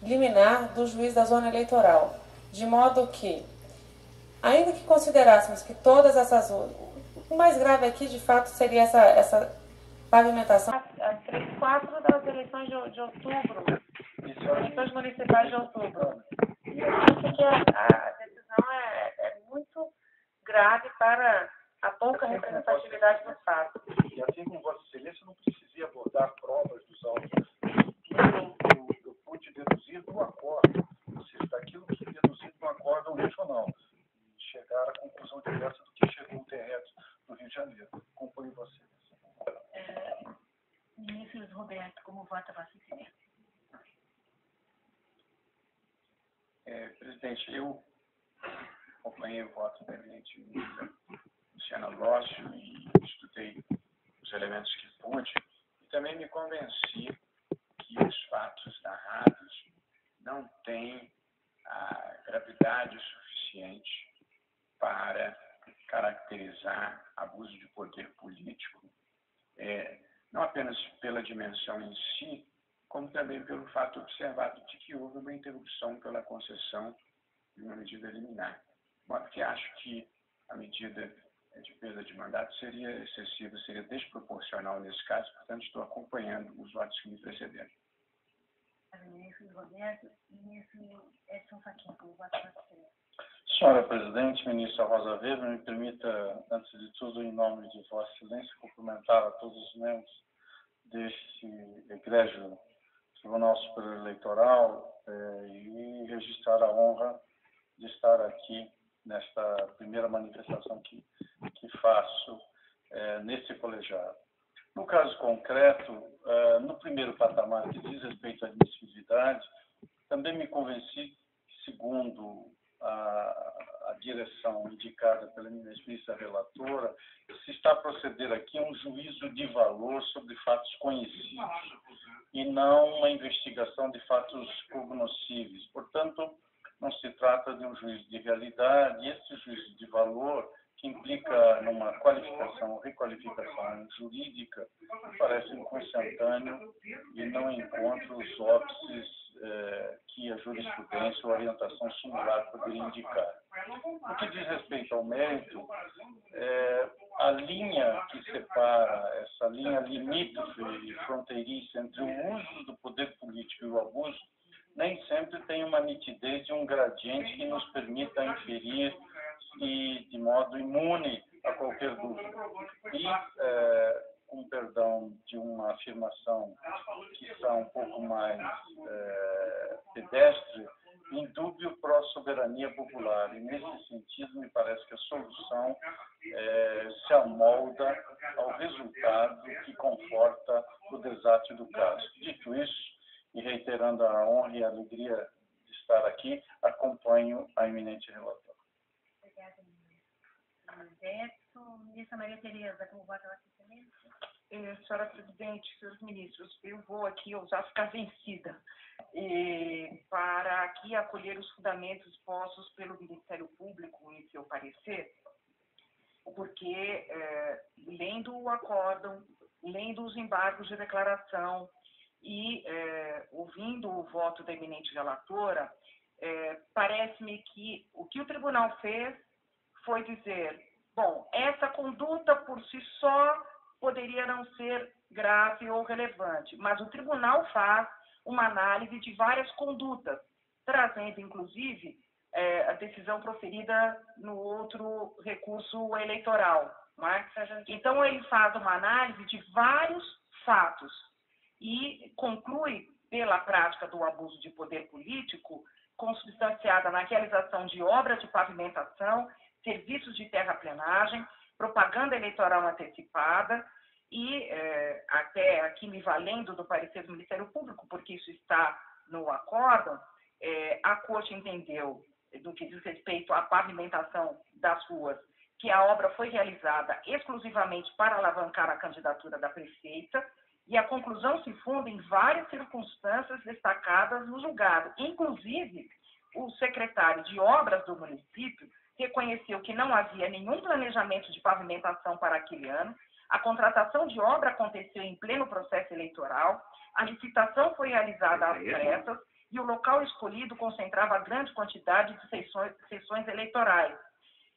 liminar do juiz da zona eleitoral, de modo que, ainda que considerássemos que todas essas... O mais grave aqui, de fato, seria essa pavimentação. As 3/4 das eleições de outubro, eleições municipais de outubro. E eu acho que a decisão é muito grave para a pouca representatividade do Estado. E assim como Vossa Excelência não precisa abordar provas dos autos, eu pude deduzir do acordo, ou seja, daquilo que deduzido no acordo regional, e chegar à conclusão diversa do que chegou o TREPS do Rio de Janeiro. Acompanho você. Ministro Roberto, como vota Vossa Excelência? Presidente, eu acompanhei o voto da eminente ministra Luciana Lócio e estudei os elementos que pude e também me convenci que os fatos narrados não têm a gravidade suficiente para caracterizar abuso de poder político, não apenas pela dimensão em si, como também pelo fato observado de que houve uma interrupção pela concessão de uma medida liminar. De modo que acho que a medida de perda de mandato seria excessiva, seria desproporcional nesse caso, portanto estou acompanhando os votos que me precederam. Ministro Roberto, ministro Edson Fachin, como vota Vossa Excelência? Senhora Presidente, ministra Rosa Weber, me permita, antes de tudo, em nome de Vossa Excelência, cumprimentar a todos os membros deste egrégio Tribunal Superior Eleitoral e registrar a honra de estar aqui nesta primeira manifestação que faço nesse colegiado. No caso concreto, no primeiro patamar que diz respeito à admissibilidade, também me convenci, segundo a direção indicada pela ministra relatora, se está a proceder aqui a um juízo de valor sobre fatos conhecidos e não uma investigação de fatos cognoscíveis. Portanto, não se trata de um juízo de realidade, e esse juízo de valor, que implica numa qualificação ou requalificação jurídica, me parece inconscientâneo e não encontra os óbices que a jurisprudência ou a orientação similar poderia indicar. No que diz respeito ao mérito, a linha que separa, essa linha limítrofe e fronteiriça entre o uso do poder político e o abuso, nem sempre tem uma nitidez e um gradiente que nos permita inferir e de modo imune a qualquer dúvida. E, com perdão de uma afirmação que está um pouco mais pedestre, indúbio pró-soberania popular. E, nesse sentido, me parece que a solução se amolda ao resultado que conforta o desastre do caso. Dito isso, e reiterando a honra e a alegria de estar aqui, acompanho a eminente relatora. Obrigada, ministro. Ministra Maria Tereza, como vota a excelência? Senhora Presidente, senhores ministros, eu vou aqui ousar ficar vencida para aqui acolher os fundamentos postos pelo Ministério Público em seu parecer, porque lendo o acórdão, lendo os embargos de declaração e ouvindo o voto da eminente relatora, parece-me que o que o tribunal fez foi dizer, bom, essa conduta por si só poderia não ser grave ou relevante, mas o tribunal faz uma análise de várias condutas, trazendo, inclusive, a decisão proferida no outro recurso eleitoral. Não é? Então, ele faz uma análise de vários fatos e conclui, pela prática do abuso de poder político, consubstanciada na realização de obras de pavimentação, serviços de terraplenagem, propaganda eleitoral antecipada e, até aqui me valendo do parecer do Ministério Público, porque isso está no acórdão, a Corte entendeu, do que diz respeito à pavimentação das ruas, que a obra foi realizada exclusivamente para alavancar a candidatura da prefeita, e a conclusão se funda em várias circunstâncias destacadas no julgado. Inclusive, o secretário de Obras do município reconheceu que não havia nenhum planejamento de pavimentação para aquele ano, a contratação de obra aconteceu em pleno processo eleitoral, a licitação foi realizada às pressas e o local escolhido concentrava grande quantidade de sessões eleitorais.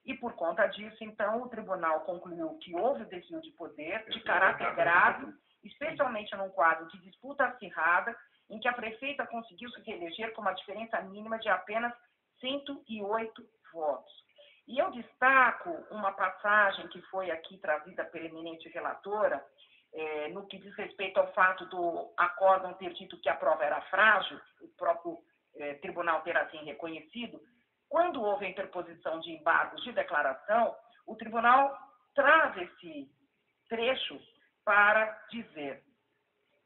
E, por conta disso, então, o tribunal concluiu que houve o desvio de poder de caráter grave, especialmente num quadro de disputa acirrada, em que a prefeita conseguiu se reeleger com uma diferença mínima de apenas 108 votos. E eu destaco uma passagem que foi aqui trazida pela eminente relatora, no que diz respeito ao fato do acórdão ter dito que a prova era frágil, o próprio tribunal ter assim reconhecido. Quando houve a interposição de embargos de declaração, o tribunal traz esse trecho para dizer: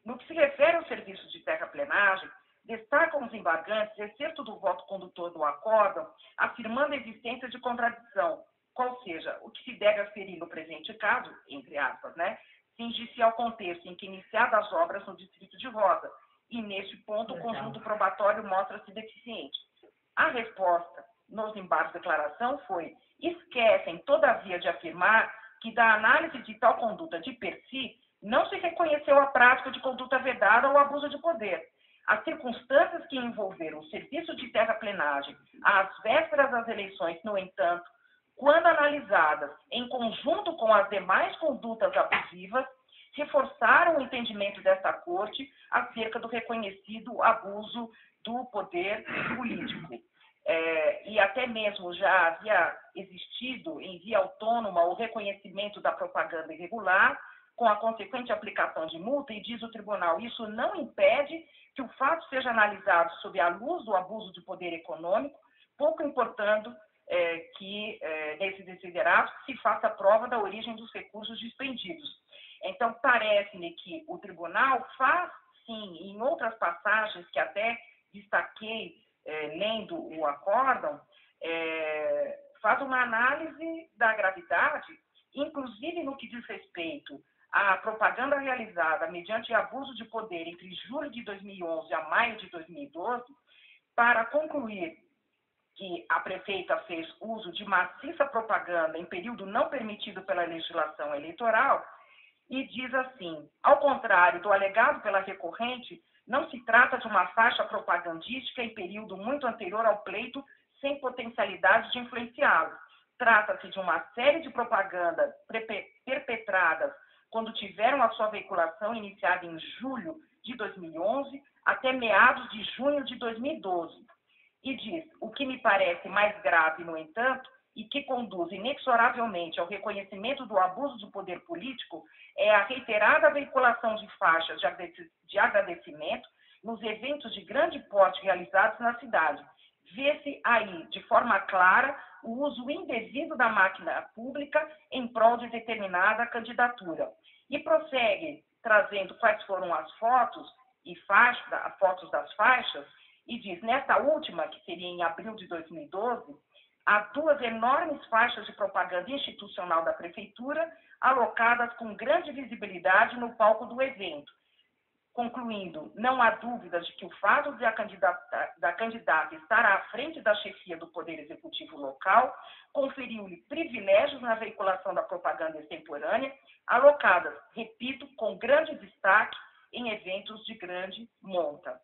no que se refere ao serviço de terraplenagem, destacam os embargantes, exceto do voto condutor do acórdão, afirmando a existência de contradição, qual seja, o que se deve aferir no presente caso, entre aspas, né, cinge-se ao contexto em que iniciadas as obras no distrito de Rosa, e neste ponto o conjunto probatório mostra-se deficiente. A resposta nos embargos de declaração foi: esquecem, todavia, de afirmar que da análise de tal conduta de per si, não se reconheceu a prática de conduta vedada ou abuso de poder. As circunstâncias que envolveram o serviço de terraplenagem às vésperas das eleições, no entanto, quando analisadas em conjunto com as demais condutas abusivas, reforçaram o entendimento desta Corte acerca do reconhecido abuso do poder político. E até mesmo já havia existido em via autônoma o reconhecimento da propaganda irregular, com a consequente aplicação de multa, e diz o tribunal, isso não impede que o fato seja analisado sob a luz do abuso de poder econômico, pouco importando que, nesse desiderato, se faça prova da origem dos recursos dispendidos. Então, parece-me que o tribunal faz, sim, em outras passagens que até destaquei lendo o acórdão, faz uma análise da gravidade, inclusive no que diz respeito à propaganda realizada mediante abuso de poder entre julho de 2011 a maio de 2012, para concluir que a prefeita fez uso de maciça propaganda em período não permitido pela legislação eleitoral, e diz assim: ao contrário do alegado pela recorrente, não se trata de uma faixa propagandística em período muito anterior ao pleito, sem potencialidade de influenciá-lo. Trata-se de uma série de propagandas perpetradas quando tiveram a sua veiculação iniciada em julho de 2011 até meados de junho de 2012. E diz: o que me parece mais grave, no entanto, e que conduz inexoravelmente ao reconhecimento do abuso de poder político, é a reiterada veiculação de faixas de agradecimento nos eventos de grande porte realizados na cidade. Vê-se aí, de forma clara, o uso indevido da máquina pública em prol de determinada candidatura. E prossegue, trazendo quais foram as fotos e fotos das faixas, e diz, nessa última, que seria em abril de 2012, há 2 enormes faixas de propaganda institucional da Prefeitura, alocadas com grande visibilidade no palco do evento. Concluindo, não há dúvidas de que o fato de da candidata estar à frente da chefia do Poder Executivo local conferiu-lhe privilégios na veiculação da propaganda extemporânea, alocadas, repito, com grande destaque em eventos de grande monta.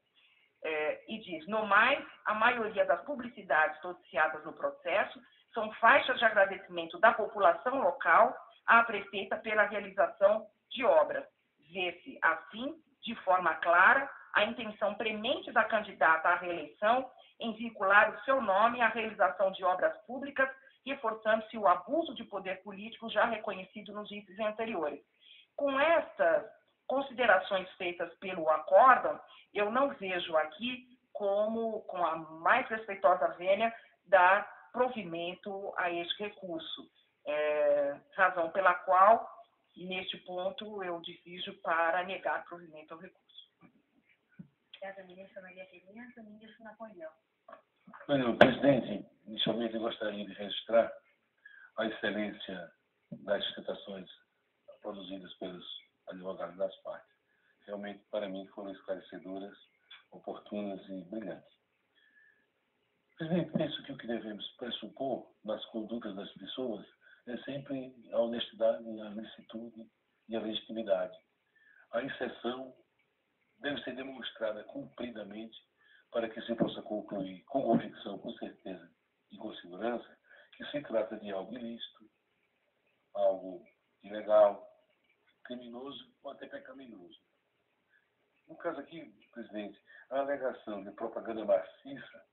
E diz, no mais, a maioria das publicidades noticiadas no processo são faixas de agradecimento da população local à prefeita pela realização de obras. Vê-se, assim, de forma clara, a intenção premente da candidata à reeleição em vincular o seu nome à realização de obras públicas, reforçando-se o abuso de poder político já reconhecido nos índices anteriores. Com estas considerações feitas pelo acórdão, eu não vejo aqui como, com a mais respeitosa vênia, dar provimento a este recurso. Razão pela qual, neste ponto, eu decido para negar provimento ao recurso. Obrigada, ministra Maria Tereza. Ministro Napoleão. Senhor presidente, inicialmente eu gostaria de registrar a excelência das sustentações produzidas pelos advogados das partes. Realmente, para mim, foram esclarecedoras, oportunas e brilhantes. Presidente, penso que o que devemos pressupor nas condutas das pessoas é sempre a honestidade, a licitude e a legitimidade. A exceção deve ser demonstrada cumpridamente para que se possa concluir com convicção, com certeza e com segurança que se trata de algo ilícito, algo ilegal, criminoso ou até pecaminoso. No caso aqui, presidente, a alegação de propaganda maciça,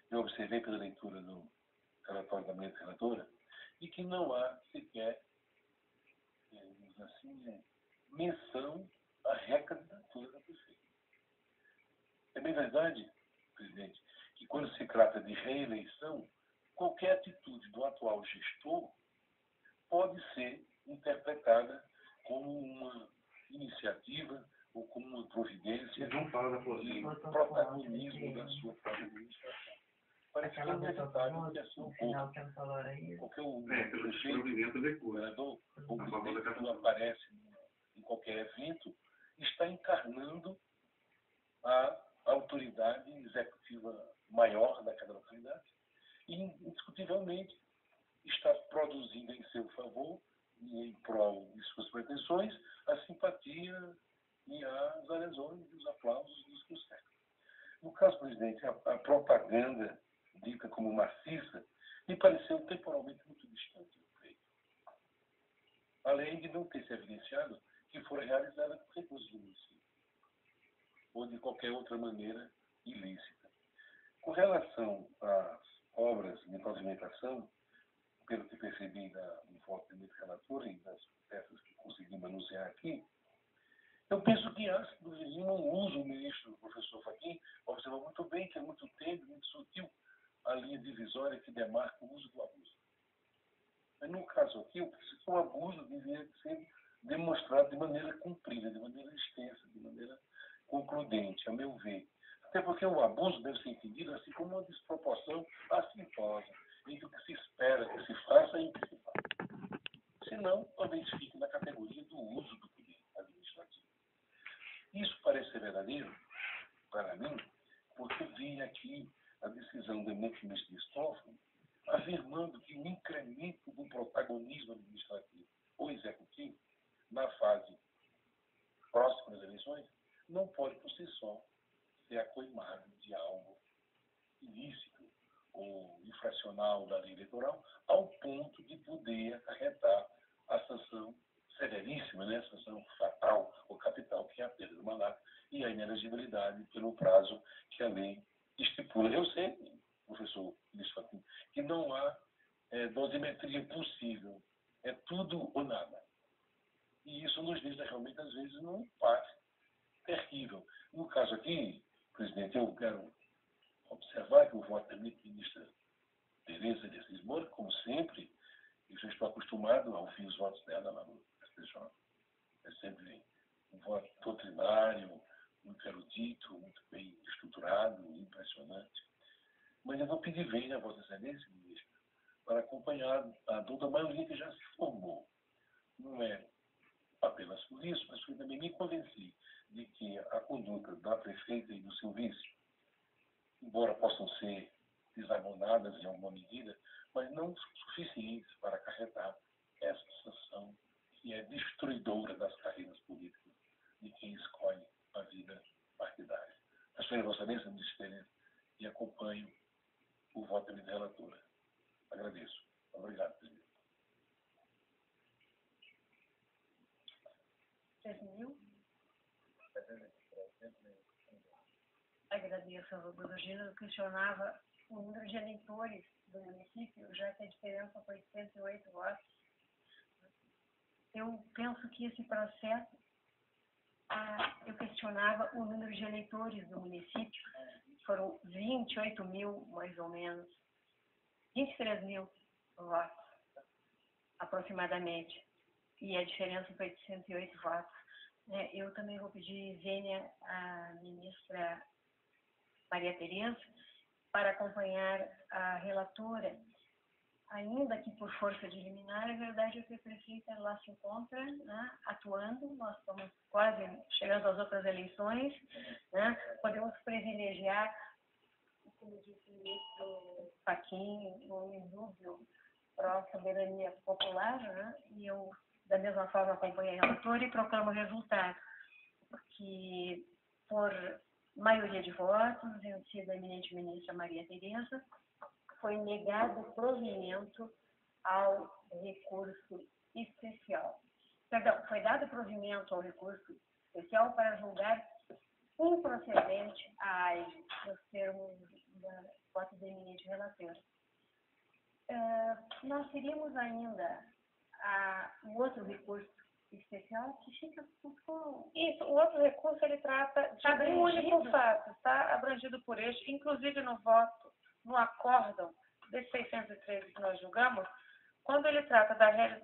eu observei pela leitura do relatório da minha relatora, e que não há sequer, assim, menção à recandidatura da prefeita. É bem verdade, presidente, que quando se trata de reeleição, qualquer atitude do atual gestor pode ser interpretada como uma iniciativa ou como uma providência de protagonismo da sua própria administração. Parece que é inevitável que assim ocorra. Porque o prefeito, o vereador, o presidente, quando aparece em qualquer evento, está encarnando a autoridade executiva maior daquela localidade e, indiscutivelmente, está produzindo em seu favor e em prol de suas pretensões a simpatia e as adesões e os aplausos dos que o cercam. No caso, presidente, a propaganda dita como maciça me pareceu temporalmente muito distante do feito. Além de não ter se evidenciado que fora realizada por recursos do município ou de qualquer outra maneira ilícita. Com relação às obras de pavimentação, pelo que percebi do voto do relator e das peças que consegui manusear aqui, eu penso que há, do regime, um uso, o ministro, o professor Fachin, observou muito bem que é muito tênue, muito sutil a linha divisória que demarca o uso do abuso. Mas no caso aqui, eu penso que o abuso deveria ser demonstrado de maneira cumprida, de maneira extensa, de maneira concludente, a meu ver. Até porque o abuso deve ser entendido assim como uma desproporção assintosa entre o que se espera que se faça e o que se faz. Senão, talvez fique na categoria do uso do poder administrativo. Isso parece ser verdadeiro, para mim, porque vi aqui a decisão do eminente ministro de Toffoli afirmando que o incremento do protagonismo administrativo ou executivo na fase próxima das eleições não pode, por si só, ser acoimado de algo ilícito ou infracional da lei eleitoral, ao ponto de poder acarretar a sanção severíssima, né? A sanção fatal ou capital, que é a perda do mandato e a inelegibilidade pelo prazo que a lei estipula. Eu sei, professor ministro Fachin, que não há dosimetria possível. É tudo ou nada. E isso nos deixa realmente, às vezes, num empate terrível. No caso aqui, presidente, eu quero observar que o voto da ministra Tereza de Assis Moura, como sempre, eu já estou acostumado a ouvir os votos dela lá no STJ. É sempre um voto doutrinário, muito erudito, muito bem estruturado, impressionante. Mas eu vou pedir vez a Vossa Excelência, ministro, para acompanhar a dor da maioria que já se formou. Não é apenas por isso, mas porque também me convenci de que a conduta da prefeita e do seu vice, embora possam ser desabonadas em alguma medida, mas não suficientes para acarretar essa situação que é destruidora das carreiras políticas de quem escolhe a vida partidária. Espero Vossa Excelência, ministério, e acompanho o voto da minha relatora. Agradeço. Obrigado, presidente. 3.000. Agradeço ao Godogino. Eu questionava o número de eleitores do município, já que a diferença foi 108 votos. Eu penso que esse processo, eu questionava o número de eleitores do município. Foram 28 mil, mais ou menos, 23 mil votos, aproximadamente. E a diferença foi de 108 votos. Eu também vou pedir vênia à ministra Maria Tereza para acompanhar a relatora, ainda que por força de liminar. É verdade que a prefeita lá se encontra, né, atuando. Nós estamos quase chegando às outras eleições, né? Podemos privilegiar, como disse o ministro Fachin, um indúbio pró-soberania popular, né? E eu, da mesma forma, acompanho a relatora e proclamo o resultado, que, por maioria de votos, vencida a eminente ministra Maria Tereza, foi negado provimento ao recurso especial. Perdão, foi dado provimento ao recurso especial para julgar improcedente a AIGE, nos termos da voto da eminente relatora. Nós teríamos ainda um outro recurso especial que fica com... Isso, o outro recurso, ele trata de um único fato, está abrangido por este, inclusive no voto, no acórdão desse 613 que nós julgamos, quando ele trata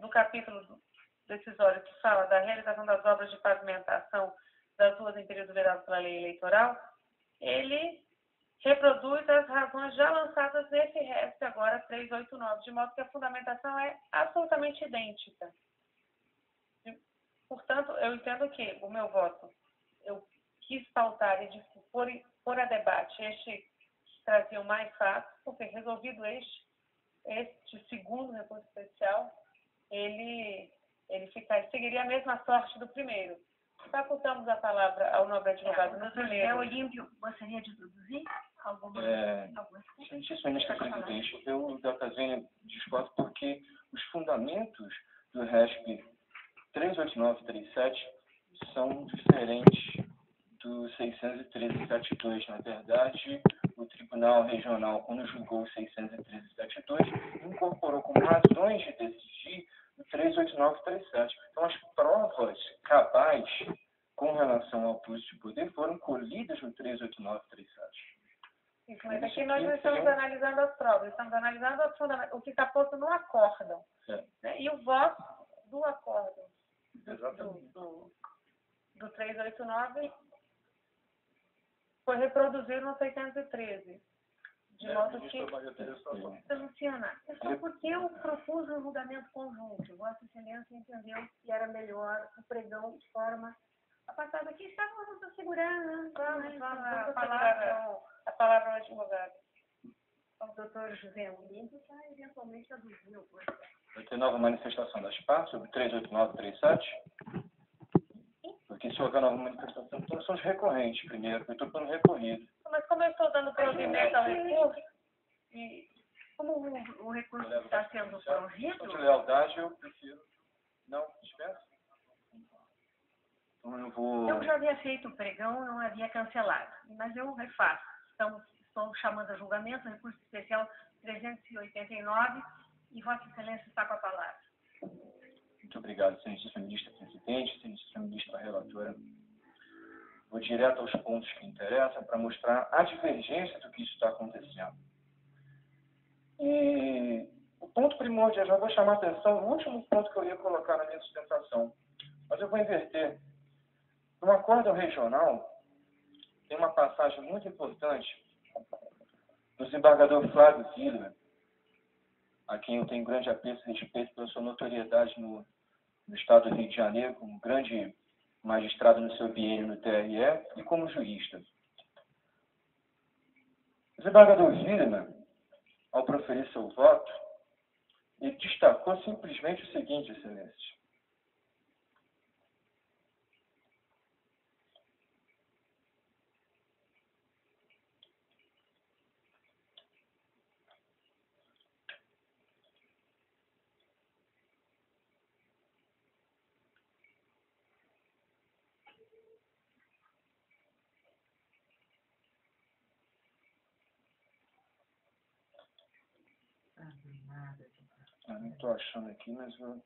do capítulo decisório que fala da realização das obras de pavimentação das ruas em período vedado pela lei eleitoral, ele reproduz as razões já lançadas nesse resto agora 389, de modo que a fundamentação é absolutamente idêntica. Portanto, eu entendo que o meu voto, eu quis pautar e pôr a debate este que trazia mais fatos, porque resolvido este segundo recurso especial, ele seguiria a mesma sorte do primeiro. Facultamos a palavra ao nobre advogado do primeiro. Olímpio, gostaria de introduzir alguma Santíssima Ministra Presidente, eu, Delta Vênia, discordo porque os fundamentos do RESP 38937 são diferentes do 61372. Na verdade, o Tribunal Regional, quando julgou o 61372, incorporou como razões de decidir o 38937. Então, as provas cabais com relação ao abuso de poder foram colhidas no 38937. Isso, mas aqui nós não estamos analisando as provas, estamos analisando o que está posto no acórdão. Né? E o voto do acórdão do 389 foi reproduzido no 613. De modo que, Luciana, é só porque eu propus um julgamento conjunto. Vossa Excelência entendeu que era melhor o pregão de forma a passada aqui. Estávamos assegurando, vamos a palavra ao advogado. O doutor José Olímpio está eventualmente aduzindo. Vai ter nova manifestação das partes sobre 38937? Porque se houver nova manifestação, então são os recorrentes primeiro, eu estou pelo recorrido. Mas como eu estou dando provimento ao recurso, e como o recurso está sendo provido... De lealdade, eu prefiro não dispensa. Então eu já havia feito o pregão, não havia cancelado, mas eu refaço. Estou chamando a julgamento, recurso especial 389, e Vossa Excelência está com a palavra. Muito obrigado, Santíssima Ministra Presidente, Santíssima Ministra Relatora. Vou direto aos pontos que interessam para mostrar a divergência do que isso está acontecendo. E o ponto primordial, já vou chamar a atenção, o último ponto que eu ia colocar na minha sustentação, mas eu vou inverter. No acórdão regional, tem uma passagem muito importante do desembargador Flávio Zillerman, a quem eu tenho grande apreço e respeito pela sua notoriedade no estado do Rio de Janeiro, como grande magistrado no seu biênio no TRE e como jurista. O desembargador Zillerman, ao proferir seu voto, ele destacou simplesmente o seguinte, Excelências. Não estou achando aqui, mas vou...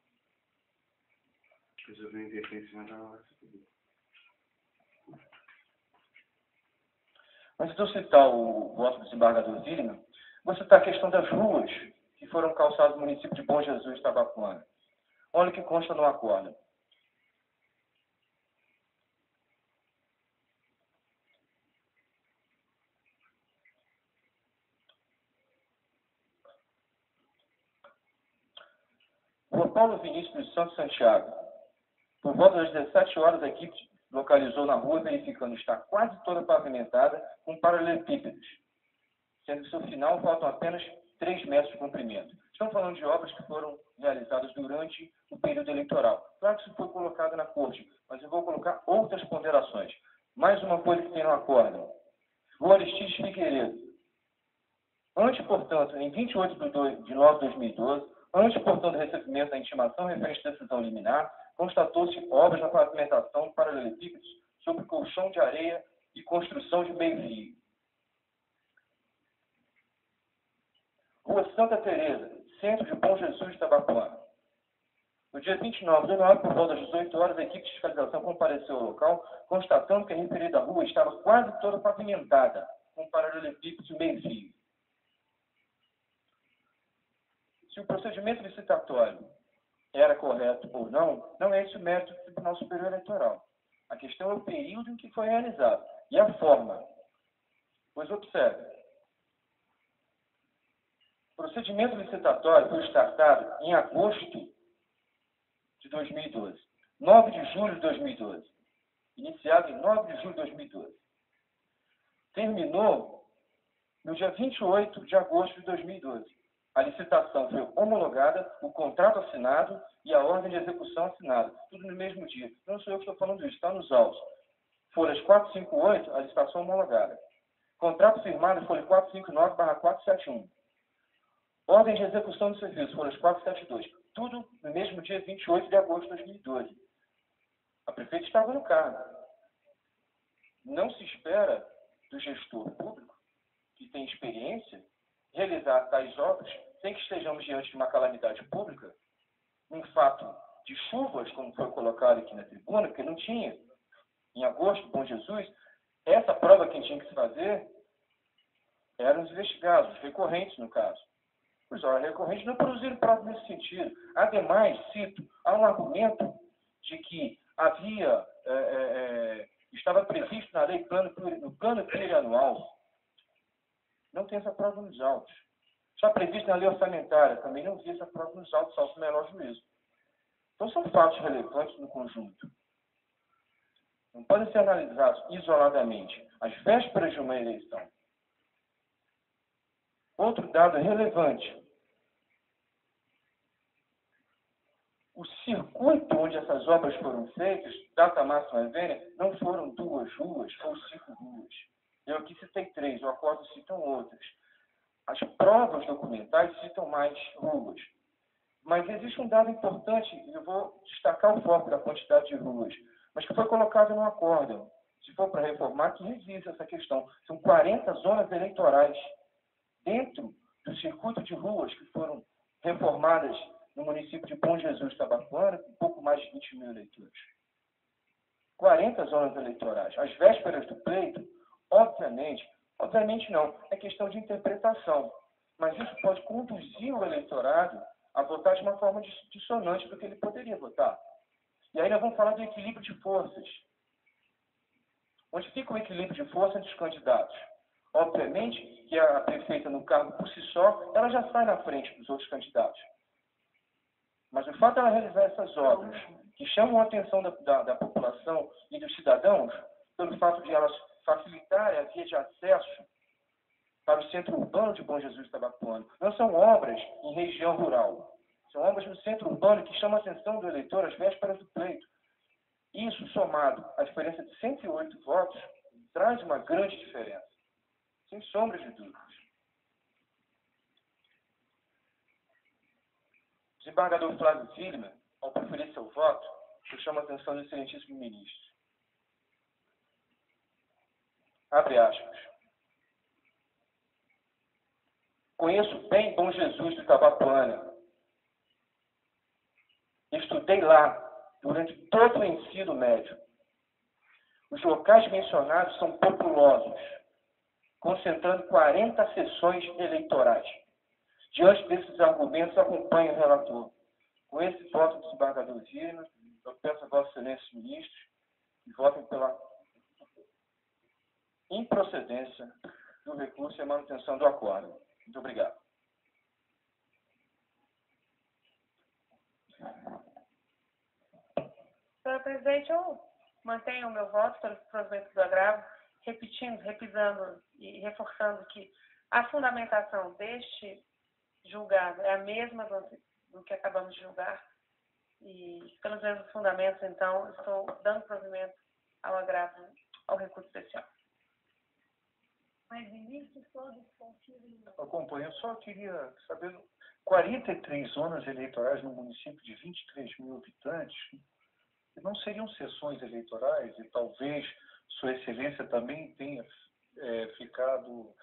Antes de eu citar o voto do desembargador Zillerman, vou citar a questão das ruas que foram calçadas no município de Bom Jesus, Tabapuana. Olha o que consta no acordo. Rua Paulo Vinícius dos Santos Santiago. Por volta das 17 horas, a equipe localizou na rua, verificando estar quase toda pavimentada com paralelepípedos, sendo que seu final faltam apenas 3 metros de comprimento. Estamos falando de obras que foram realizadas durante o período eleitoral. Claro que isso foi colocado na corte, mas eu vou colocar outras ponderações. Mais uma coisa que tem no acórdão. Rua Aristides Figueiredo. Antes, portanto, em 28 de nove de 2012, antes, portanto, do recebimento da intimação referente à decisão liminar, constatou-se obras na pavimentação de paralelepípedos sobre colchão de areia e construção de meio-fio. Rua Santa Teresa, centro de Bom Jesus, Tabapuana. No dia 29 de novembro, por volta das 18 horas, a equipe de fiscalização compareceu ao local, constatando que a referida rua estava quase toda pavimentada, com paralelepípedos e meio-fio. Se o procedimento licitatório era correto ou não, não é esse o mérito do Tribunal Superior Eleitoral. A questão é o período em que foi realizado e a forma. Pois observe, o procedimento licitatório foi startado em agosto de 2012, 9 de julho de 2012, iniciado em 9 de julho de 2012. Terminou no dia 28 de agosto de 2012. A licitação foi homologada, o contrato assinado e a ordem de execução assinada. Tudo no mesmo dia. Não sou eu que estou falando isso, está nos autos. Folhas 458, a licitação homologada. Contrato firmado, folha 459/471. Ordem de execução do serviço, folhas 472. Tudo no mesmo dia 28 de agosto de 2012. A prefeita estava no cargo. Não se espera do gestor público, que tem experiência, realizar tais obras sem que estejamos diante de uma calamidade pública, um fato de chuvas, como foi colocado aqui na tribuna, porque não tinha. Em agosto, Bom Jesus, essa prova quem tinha que se fazer eram os investigados, os recorrentes no caso. Os recorrentes não produziram prova nesse sentido. Ademais, cito, há um argumento de que havia, estava previsto na lei no plano plurianual. Não tem essa prova nos autos. Está previsto na lei orçamentária, também não vi essa prova nos autos, salvo o melhor juízo. Então são fatos relevantes no conjunto. Não podem ser analisados isoladamente, às vésperas de uma eleição. Outro dado relevante. O circuito onde essas obras foram feitas, data máxima vênia, não foram 2 ruas ou 5 ruas. Eu aqui citei 3, o acordo citam outras. As provas documentais citam mais ruas. Mas existe um dado importante, e eu vou destacar o foco da quantidade de ruas, mas que foi colocado no acordo. Se for para reformar, que existe essa questão. São 40 zonas eleitorais dentro do circuito de ruas que foram reformadas no município de Bom Jesus, Tabapuana, com pouco mais de 20 mil eleitores. 40 zonas eleitorais. Às vésperas do pleito, obviamente não, é questão de interpretação. Mas isso pode conduzir o eleitorado a votar de uma forma dissonante do que ele poderia votar. E aí nós vamos falar do equilíbrio de forças. onde fica o equilíbrio de força entre os candidatos. Obviamente que a prefeita no cargo por si só, ela já sai na frente dos outros candidatos. Mas o fato de ela realizar essas obras, que chamam a atenção da população e dos cidadãos, pelo fato de elas facilitarem a via de acesso para o centro urbano de Bom Jesus do Tabapuano, não são obras em região rural. São obras no centro urbano que chamam a atenção do eleitor às vésperas do pleito. Isso, somado à diferença de 108 votos, traz uma grande diferença, sem sombras de dúvidas. O desembargador Flávio Filmer, ao preferir seu voto, eu chamo a atenção do excelentíssimo ministro. Abre aspas. Conheço bem Bom Jesus do Tabapuana. Estudei lá durante todo o ensino médio. Os locais mencionados são populosos, concentrando 40 sessões eleitorais. Diante desses argumentos, acompanho o relator. Com esse voto do desembargador Filmer, eu peço a Vossa Excelência, ministros, que votem pela improcedência do recurso e a manutenção do acordo. Muito obrigado. Senhor presidente, eu mantenho o meu voto pelo provimento do agravo, repisando e reforçando que a fundamentação deste julgado é a mesma do que acabamos de julgar. E pelos mesmos fundamentos, então, estou dando provimento ao agravo, ao recurso especial. Mas, ministro, todos confiram. Acompanho, eu só queria saber, 43 zonas eleitorais no município de 23 mil habitantes, não seriam sessões eleitorais e talvez Sua Excelência também tenha ficado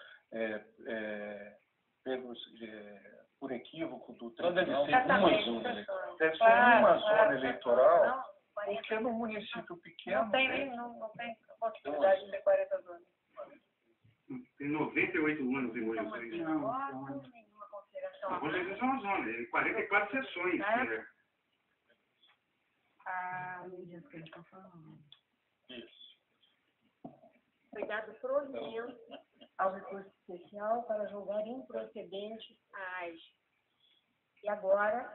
por equívoco do tribunal. Deve ser uma zona eleitoral, porque no município pequeno... Não tem possibilidade de ter 40 zonas. Tem 98 anos em Bom Jesus. Não, nenhuma consideração. Bom Jesus é uma zona, tem 44 sessões. Foi dado provimento ao recurso especial para julgar improcedente a AGE. E agora,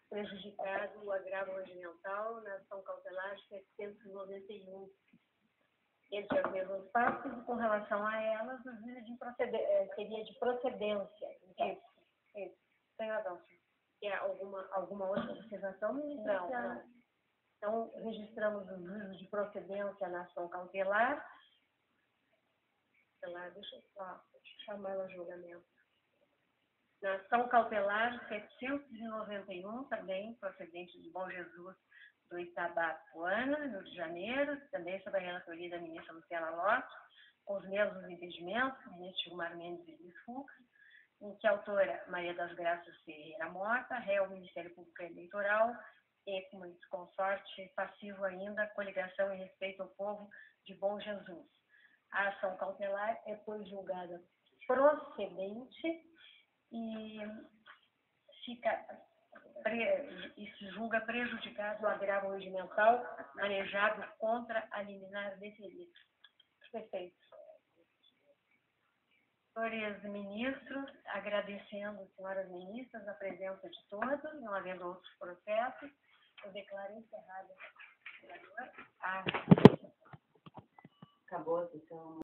prejudicado o agravo regimental na ação cautelar 791. Entre as mesmas partes, e com relação a elas, o juízo seria de procedência. Isso. Tem razão. Quer alguma outra observação, ministra? Não. Então, registramos o juízo de procedência na ação cautelar. Deixa eu só chamar ela a julgamento. Na ação cautelar 791, também procedente de Bom Jesus do Itabapuana, no Rio de Janeiro, também sob a relatoria da ministra Luciana Lopes, com os mesmos impedimentos, ministro Gilmar Mendes e Luiz Fux, em que a autora Maria das Graças Ferreira Mota, réu Ministério Público Eleitoral, e como consorte passivo ainda, coligação em respeito ao povo de Bom Jesus. A ação cautelar é, pois, julgada procedente e se julga prejudicado o agravo regimental manejado contra a liminar deferida. Perfeito. Senhores ministros, agradecendo as senhoras ministras a presença de todos, não havendo outros processos, eu declaro encerrada. Acabou a sessão.